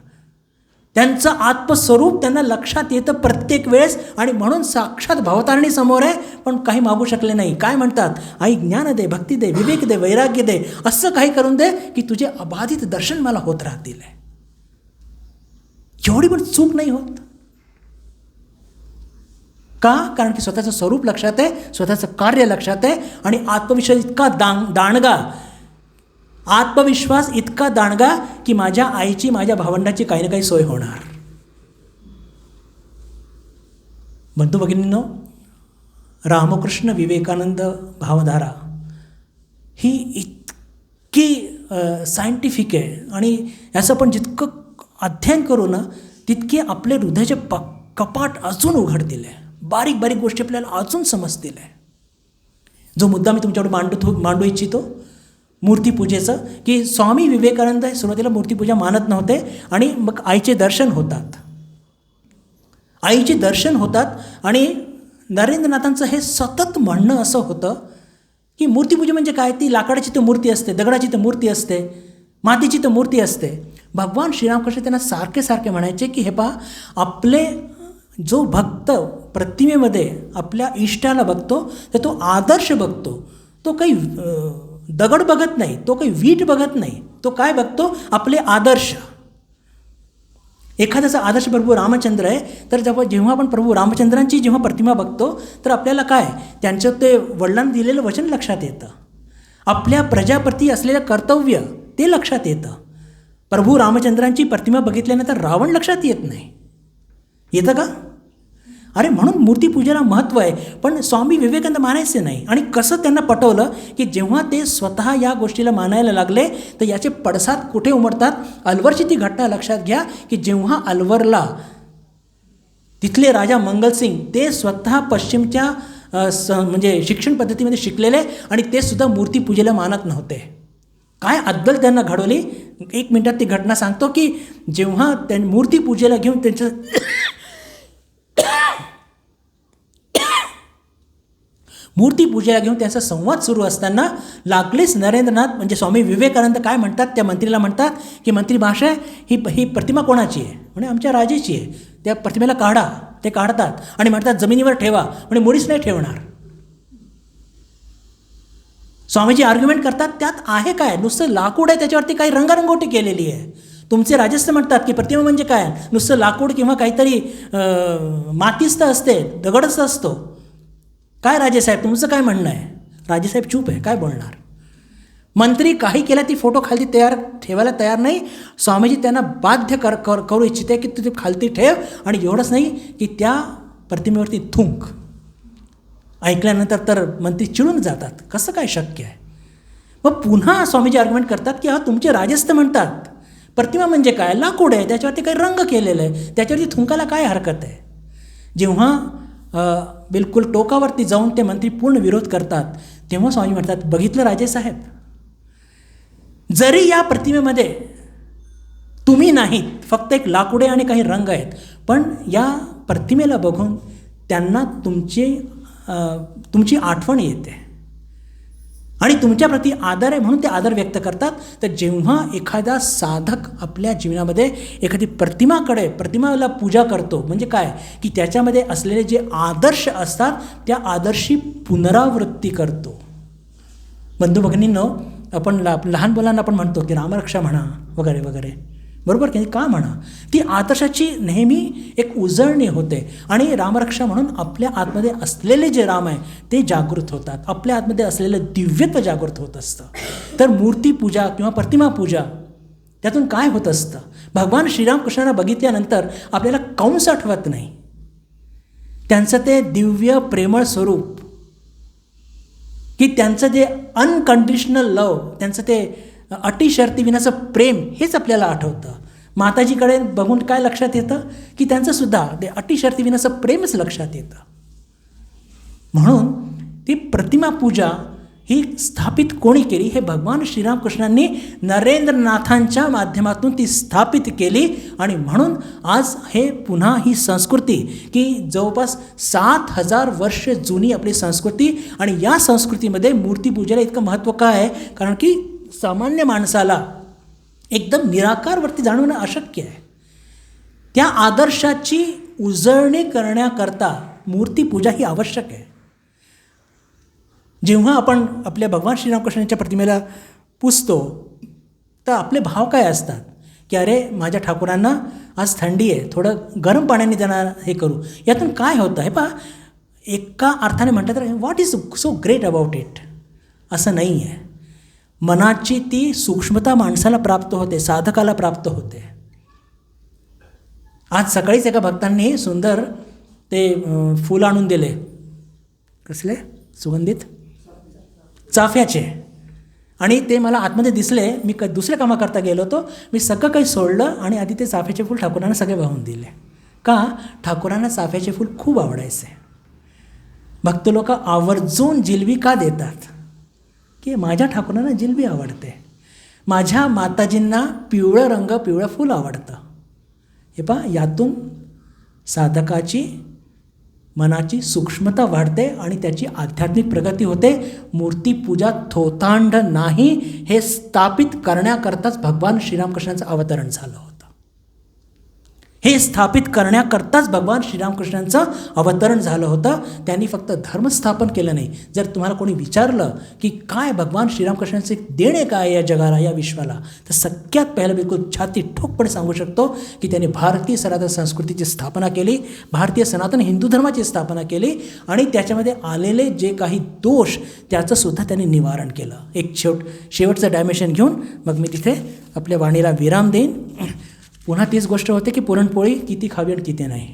त्यांचं आत्मस्वरूप त्यांना लक्षात येतं प्रत्येक वेळेस, आणि म्हणून साक्षात भवतारिणी समोर आहे, पण काही मागू शकले नाही. काय म्हणतात, आई ज्ञान दे, भक्ती दे, विवेक दे, वैराग्य दे, असं काही करून दे की तुझे अबाधित दर्शन मला होत राहतील. एवढी पण चूक नाही होत. का? कारण की स्वतःचं स्वरूप लक्षात आहे, स्वतःचं कार्य लक्षात आहे, आणि आत्मविश्वास इतका दांडगा, आत्मविश्वास इतका दांडगा की माझ्या आईची, माझ्या भावंडाची काही ना काही सोय होणार. बंधू भगिनींनो, रामकृष्ण विवेकानंद भावधारा ही इतकी सायंटिफिक आहे, आणि याचं आपण जितकं अध्ययन करू ना तितके आपले हृदयाचे कपाट अजून उघडतील आहे, बारीक बारीक गोष्टी आपल्याला अजून समजतील आहे. जो मुद्दा मी तुमच्याकडे मांडू इच्छितो मूर्तीपूजेचं, की स्वामी विवेकानंद सुरुवातीला मूर्तीपूजा मानत नव्हते, आणि मग आईचे दर्शन होतात, आईचे दर्शन होतात, आणि नरेंद्रनाथांचं हे सतत म्हणणं असं होतं की मूर्तीपूजा म्हणजे काय, ती लाकडाची तर मूर्ती असते, दगडाची तर मूर्ती असते, मातीची तर मूर्ती असते. भगवान श्रीरामकृष्ण त्यांना सारखे सारखे म्हणायचे की हे पहा, आपले जो भक्त प्रतिमेमध्ये आपल्या इष्टाला बघतो तर तो आदर्श बघतो, तो काही दगड बघत नाही, तो काही वीट बघत नाही, तो काय बघतो, आपले आदर्श. एखाद्याचा आदर्श प्रभू रामचंद्र आहे, तर जेव्हा आपण प्रभू रामचंद्रांची जेव्हा प्रतिमा बघतो तर आपल्याला काय, त्यांचं ते वडिलांनी दिलेलं वचन लक्षात येतं, आपल्या प्रजाप्रती असलेलं कर्तव्य ते लक्षात येतं. प्रभू रामचंद्रांची प्रतिमा बघितल्यानंतर रावण लक्षात येत नाही, येतं का? अरे म्हणून मूर्तीपूजेला महत्त्व आहे. पण स्वामी विवेकानंद मानायचे नाही. आणि कसं त्यांना पटवलं की जेव्हा ते स्वतः या गोष्टीला मानायला लागले तर याचे पडसाद कुठे उमटतात. अलवरची ती घटना लक्षात घ्या की जेव्हा अलवरला तिथले राजा मंगलसिंग ते स्वतः पश्चिमच्या म्हणजे शिक्षण पद्धतीमध्ये शिकलेले आणि ते सुद्धा मूर्तीपूजेला मानत नव्हते. काय अद्दल त्यांना घडवली. 1 मिनिटात ती घटना सांगतो की जेव्हा त्या मूर्तीपूजेला घेऊन त्यांचं मूर्तीपूजेला घेऊन त्यांचा संवाद सुरू असताना लागलीच नरेंद्रनाथ म्हणजे स्वामी विवेकानंद काय म्हणतात, त्या मंत्रीला म्हणतात की मंत्री भाषा ही प्रतिमा कोणाची आहे. म्हणजे आमच्या राजाची आहे. त्या प्रतिमेला काढा. ते काढतात आणि म्हणतात जमिनीवर ठेवा. म्हणजे मुळीच नाही ठेवणार. स्वामीजी आर्ग्युमेंट करतात त्यात आहे काय, नुसतं लाकूड आहे, त्याच्यावरती काही रंगरंगोटी केलेली आहे. तुमचे राजस्थ म्हणतात की प्रतिमा म्हणजे काय, नुसतं लाकूड किंवा काहीतरी मातीच तर असते, दगडच असतो. काय राजेसाहेब तुमचं काय म्हणणं आहे. राजेसाहेब चूप आहे, काय बोलणार. मंत्री काही केला ती फोटो खालती ठेवायला तयार नाही. स्वामीजी त्यांना बाध्य करू इच्छिते की तू खालती ठेव. आणि एवढंच नाही की त्या प्रतिमेवरती थुंक. ऐकल्यानंतर तर मंत्री चिडून जातात, कसं काय शक्य आहे. मग पुन्हा स्वामीजी आर्ग्युमेंट करतात की हा तुमचे राजस्थ म्हणतात प्रतिमा म्हणजे काय, लाकूड आहे, त्याच्यावरती काही रंग केलेलं आहे, त्याच्यावरती थुंकायला काय हरकत आहे. जेव्हा बिलकुल टोकावरती जाऊन ते मंत्री पूर्ण विरोध करतात तेव्हा स्वामी म्हणतात बघितलं राजेसाहेब, जरी या प्रतिमेमध्ये तुम्ही नाहीत, फक्त एक लाकुडे आणि काही रंग आहेत, पण या प्रतिमेला बघून त्यांना तुमची आठवण येते आणि तुमच्याप्रती आदर आहे म्हणून ते आदर व्यक्त करतात. तर जेव्हा एखादा साधक आपल्या जीवनामध्ये एखादी प्रतिमाला पूजा करतो म्हणजे काय की त्याच्यामध्ये असलेले जे आदर्श असतात त्या आदर्शी पुनरावृत्ती करतो. बंधू भगिनींनो, आपण लहान मुलांना आपण म्हणतो की रामरक्षा म्हणा वगैरे वगैरे, बरोबर की का म्हणा. ती आदर्शाची नेहमी एक उजळणी होते आणि रामरक्षा म्हणून आपल्या आतमध्ये असलेले जे राम आहे ते जागृत होतात, आपल्या आतमध्ये असलेलं दिव्यत्व जागृत होत असतं. तर मूर्तीपूजा किंवा प्रतिमापूजा त्यातून काय होत असतं. भगवान श्रीरामकृष्णांना बघितल्यानंतर आपल्याला कंस आठवत नाही, त्यांचं ते दिव्य प्रेमळ स्वरूप, की त्यांचं जे अनकंडिशनल लव, त्यांचं ते अटी शर्ती विनाचं प्रेम हेच आपल्याला आठवतं. माताजीकडे बघून काय लक्षात येतं की त्यांचंसुद्धा ते अटी शर्ती विनाचं प्रेमच लक्षात येतं. म्हणून ती प्रतिमापूजा ही स्थापित कोणी केली, हे भगवान श्रीरामकृष्णांनी नरेंद्रनाथांच्या माध्यमातून ती स्थापित केली. आणि म्हणून आज हे पुन्हा ही संस्कृती की जवळपास 7,000 वर्ष जुनी आपली संस्कृती, आणि या संस्कृतीमध्ये मूर्तीपूजेला इतकं महत्त्व काय आहे, कारण की सामान्य माणसाला एकदम निराकारवरती जाणवणं अशक्य आहे. त्या आदर्शाची उजळणी करण्याकरता मूर्तीपूजा ही आवश्यक आहे. जेव्हा आपण आपल्या भगवान श्रीरामकृष्णांच्या प्रतिमेला पुजतो तर आपले भाव काय असतात की अरे माझ्या ठाकूरांना आज थंडी आहे, थोडं गरम पाण्याने त्यांना हे करू. यातून काय होतं हे पहा, एका अर्थाने म्हटलं तर what is so great about it, असं नाही आहे. मनाची ती सूक्ष्मता माणसाला प्राप्त होते, साधकाला प्राप्त होते. आज सकाळीच एका भक्तांनी सुंदर ते फूल आणून दिले, कसले सुगंधित चाफ्याचे, आणि ते मला आतमध्ये दिसले. मी दुसऱ्या कामाकरता गेलो होतो, मी सगळं काही सोडलं आणि आधी ते चाफ्याचे फूल ठाकूरांना सगळे वाहून दिले. का? ठाकूरांना चाफ्याचे फूल खूप आवडायचे. भक्त लोक आवर्जून जिलबी का देतात की माझ्या ठाकूरांना जिलबी आवडते, माझ्या माताजींना पिवळं फूल आवडतं. हे पहा, यातून साधकाची मनाची सूक्ष्मता वाढते आणि त्याची आध्यात्मिक प्रगती होते. मूर्तीपूजा थोतांड नाही, हे स्थापित करण्याकरताच भगवान श्रीरामकृष्णांचं अवतरण झालं होतं. हे स्थापित करण्याकरताच भगवान श्रीरामकृष्णांचं अवतरण झालं होतं. त्यांनी फक्त धर्मस्थापन केलं नाही. जर तुम्हाला कोणी विचारलं की काय भगवान श्रीरामकृष्णांचे देणे काय या जगाला, या विश्वाला, तर सगळ्यात पहिलं बिलकुल छाती ठोकपणे सांगू शकतो की त्यांनी भारतीय सनातन संस्कृतीची स्थापना केली, भारतीय सनातन हिंदू धर्माची स्थापना केली आणि त्याच्यामध्ये आलेले जे काही दोष त्याचंसुद्धा त्यांनी निवारण केलं. एक शेवटचं डायमेन्शन घेऊन मग मी तिथे आपल्या वाणीला विराम देईन. पुन्हा तीच गोष्ट होते की पुरणपोळी किती खावी आणि किती नाही.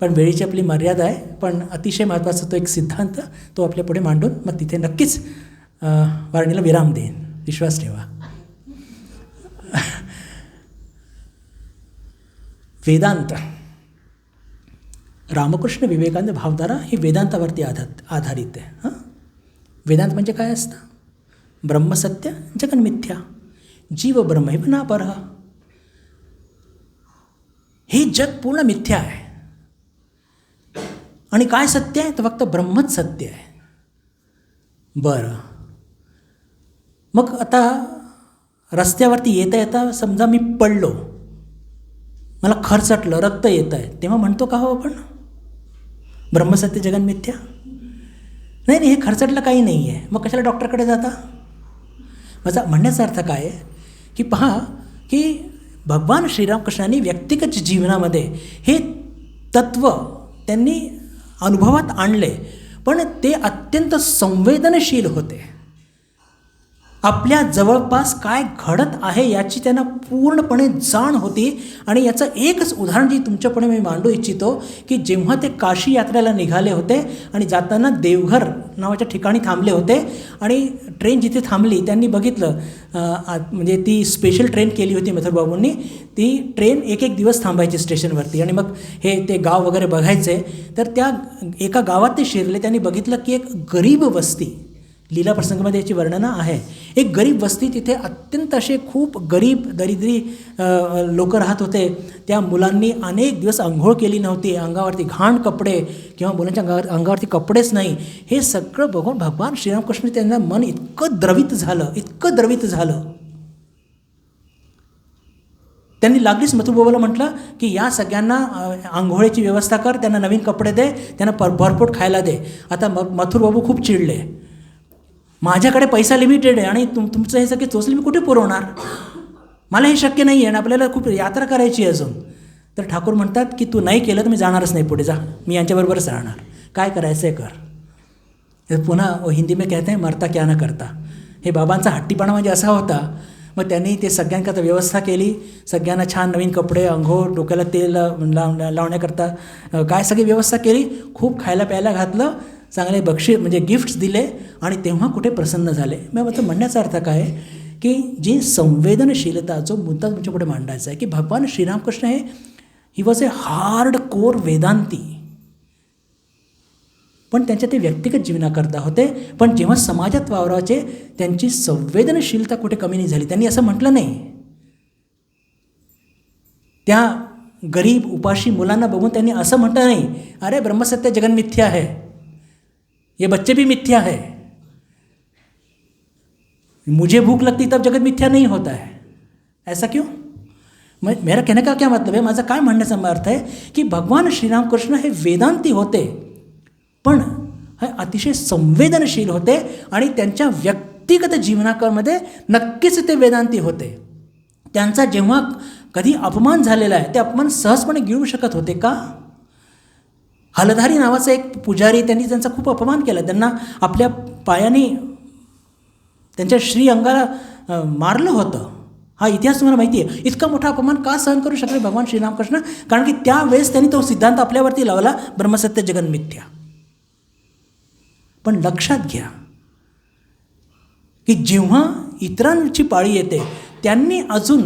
पण वेळीची आपली मर्यादा आहे. पण अतिशय महत्त्वाचा तो एक सिद्धांत तो आपल्या पुढे मांडून मग तिथे नक्कीच वारणीला विराम देईन, विश्वास ठेवा. वेदांत, रामकृष्ण विवेकानंद भावधारा ही वेदांतावरती आधारित आहे. वेदांत म्हणजे काय असतं? ब्रह्मसत्य जगन्मिथ्या, जीव ब्रह्मैव नापरः. हे जग पूर्ण मिथ्या आहे आणि काय सत्य आहे? तर फक्त ब्रह्मच सत्य आहे. बरं, मग आता रस्त्यावरती येता समजा मी पडलो, मला खरचटलं, रक्त येत आहे, तेव्हा म्हणतो का हो आपण ब्रह्मसत्य जगन्मिथ्या? नाही, हे खरचटलं काही नाही आहे, मग कशाला डॉक्टरकडे जाता? माझा म्हणण्याचा अर्थ काय आहे की पहा की भगवान श्रीरामकृष्णांनी व्यक्तिगत जीवनामध्ये हे तत्त्व त्यांनी अनुभवात आणले, पण ते अत्यंत संवेदनशील होते. आपल्या जवळपास काय घडत आहे याची त्यांना पूर्णपणे जाण होती. आणि याचं एकच उदाहरण जे तुमच्यापुढे मी मांडू इच्छितो की जेव्हा ते काशी यात्रेला निघाले होते आणि जाताना देवघर नावाच्या ठिकाणी थांबले होते आणि ट्रेन जिथे थांबली त्यांनी बघितलं, म्हणजे ती स्पेशल ट्रेन केली होती मथुरबाबूंनी, ती ट्रेन एक दिवस थांबायची स्टेशनवरती आणि मग हे ते गाव वगैरे बघायचे. तर त्या एका गावात ते शिरले, त्यांनी बघितलं की एक गरीब वस्ती, लीला प्रसंगामध्ये याची वर्णनं आहे, एक गरीब वस्ती, तिथे अत्यंत असे खूप गरीब दरिद्री लोक राहत होते. त्या मुलांनी अनेक दिवस अंघोळ केली नव्हती, अंगावरती घाण कपडे किंवा मुलांच्या अंगावरती कपडेच नाही. हे सगळं बघून भगवान श्रीरामकृष्ण त्यांना मन इतकं द्रवित झालं. त्यांनी लागलीच मथुरबाबूला म्हटलं की या सगळ्यांना आंघोळीची व्यवस्था कर, त्यांना नवीन कपडे दे, त्यांना भरपोट खायला दे. आता मथुरबाबू खूप चिडले, माझ्याकडे पैसा लिमिटेड आहे आणि तुमचं हे सगळे चोचले मी कुठे पुरवणार, मला हे शक्य नाही आहे आणि आपल्याला खूप यात्रा करायची आहे अजून. तर ठाकूर म्हणतात की तू नाही केलं तर मी जाणारच नाही पुढे, जा, मी यांच्याबरोबरच राहणार, काय करायचं आहे कर. पुन्हा हिंदी में कहते हैं मरता क्या न करता. हे बाबांचा हट्टीपणा म्हणजे असा होता. मग त्यांनी ते सगळ्यांकरता व्यवस्था केली, सगळ्यांना छान नवीन कपडे, अंघोळ, डोक्याला तेल लावण्याकरता काय सगळी व्यवस्था केली, खूप खायला प्यायला घातलं, चांगले बक्षीस म्हणजे गिफ्ट्स दिले आणि तेव्हा कुठे प्रसन्न झाले. मग म्हणण्याचा अर्थ काय की जी संवेदनशीलता, जो मुद्दा तुमच्या पुढे मांडायचा आहे की भगवान Shri Ramakrishna he was a hard core Vedanti, पण त्यांच्या ते व्यक्तिगत जीवनाकरता होते. पण जेव्हा समाजात वावराचे त्यांची संवेदनशीलता कुठे कमी नाही झाली. त्यांनी असं म्हटलं नाही, त्या गरीब उपाशी मुलांना बघून त्यांनी असं म्हटलं नाही, अरे ब्रह्मसत्य जगन मिथ्या है, ये बच्चे भी मिथ्या है, मुझे भूख लगती तब जगत मिथ्या नहीं होता है. ऐसा क्यों? मेरा कहने का क्या मतलब है, माझा काय म्हणण्याचा अर्थ आहे की भगवान श्रीरामकृष्ण हे वेदांती होते, पण हे अतिशय संवेदनशील होते आणि त्यांच्या व्यक्तिगत जीवनामध्ये नक्कीच ते वेदांती होते. त्यांचा जेव्हा कधी अपमान झालेला आहे ते अपमान सहजपणे गिळू शकत होते का? हलधारी नावाचा एक पुजारी, त्यांनी त्यांचा खूप अपमान केला, त्यांना आपल्या पायाने त्यांच्या श्री अंगाला मारलं होतं. हा इतिहास तुम्हाला माहिती आहे. इतका मोठा अपमान का सहन करू शकले भगवान श्रीरामकृष्ण? कारण की त्यावेळेस त्यांनी तो सिद्धांत आपल्यावरती लावला, ब्रह्मसत्य जगन मिथ्या. पण लक्षात घ्या की जेव्हा इतरांची पाळी येते त्यांनी अजून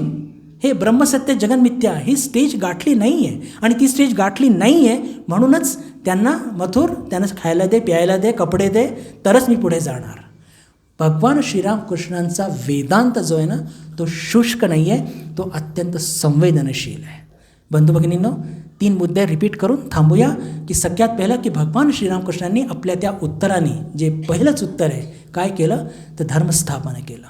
हे ब्रह्मसत्य जगन मिथ्या ही स्टेज गाठली नाही आहे, आणि ती स्टेज गाठली नाही आहे म्हणूनच त्यांना मथुर, त्यांना खायला दे, प्यायला दे, कपडे दे, तरच मी पुढे जाणार. भगवान श्रीरामकृष्णांचा वेदांत जो आहे ना तो शुष्क नाही आहे, तो अत्यंत संवेदनशील आहे. बंधू भगिनींनो, 3 मुद्दे रिपीट करून थांबूया की सगळ्यात पहिलं की भगवान श्रीरामकृष्णांनी आपल्या त्या उत्तराने, जे पहिलंच उत्तर आहे, काय केलं तर धर्मस्थापना केलं.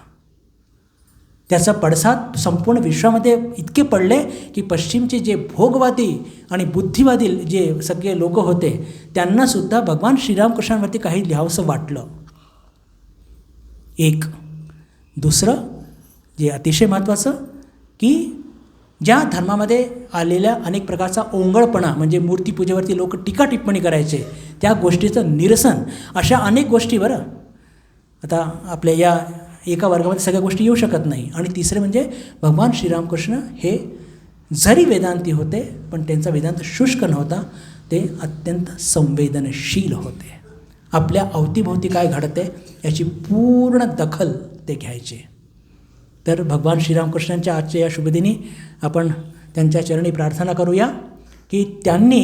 त्याचा पडसाद संपूर्ण विश्वामध्ये इतके पडले की पश्चिमचे जे भोगवादी आणि बुद्धिवादी जे सगळे लोक होते त्यांनासुद्धा भगवान श्रीरामकृष्णांवरती काही लिहावंसं वाटलं. एक. दुसरं जे अतिशय महत्त्वाचं की ज्या धर्मामध्ये आलेल्या अनेक प्रकारचा ओंगळपणा, म्हणजे मूर्तीपूजेवरती लोक टीका टिप्पणी करायचे, त्या गोष्टीचं निरसन, अशा अनेक गोष्टी, बरं आता आपल्या या एका वर्गामध्ये सगळ्या गोष्टी येऊ शकत नाही. आणि तिसरे म्हणजे भगवान श्रीरामकृष्ण हे जरी वेदांती होते पण त्यांचा वेदांत शुष्क नव्हता, ते अत्यंत संवेदनशील होते. आपल्या अवतीभोवती काय घडते याची पूर्ण दखल ते घ्यायचे. तर भगवान श्रीरामकृष्णांच्या आजच्या या शुभदिनी आपण त्यांच्या चरणी प्रार्थना करूया की त्यांनी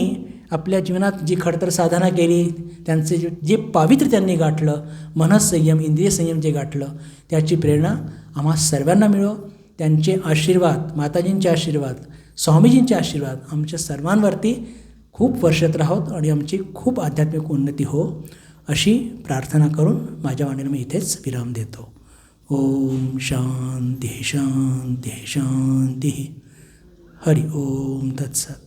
आपल्या जीवनात जी खडतर साधना केली, त्यांचे जे पावित्र्य त्यांनी गाठलं, मनःसंयम, इंद्रिय संयम जे गाठलं, त्याची प्रेरणा आम्हा सर्वांना मिळो. त्यांचे आशीर्वाद, माताजींचे आशीर्वाद, स्वामीजींचे आशीर्वाद आमच्या सर्वांवरती खूप वर्षत राहोत आणि आमची खूप आध्यात्मिक उन्नती हो, अशी प्रार्थना करून माझ्या वाणीला मी इथेच विराम देतो. ओम शांती शांती शांती. हरि ओम तत्सत.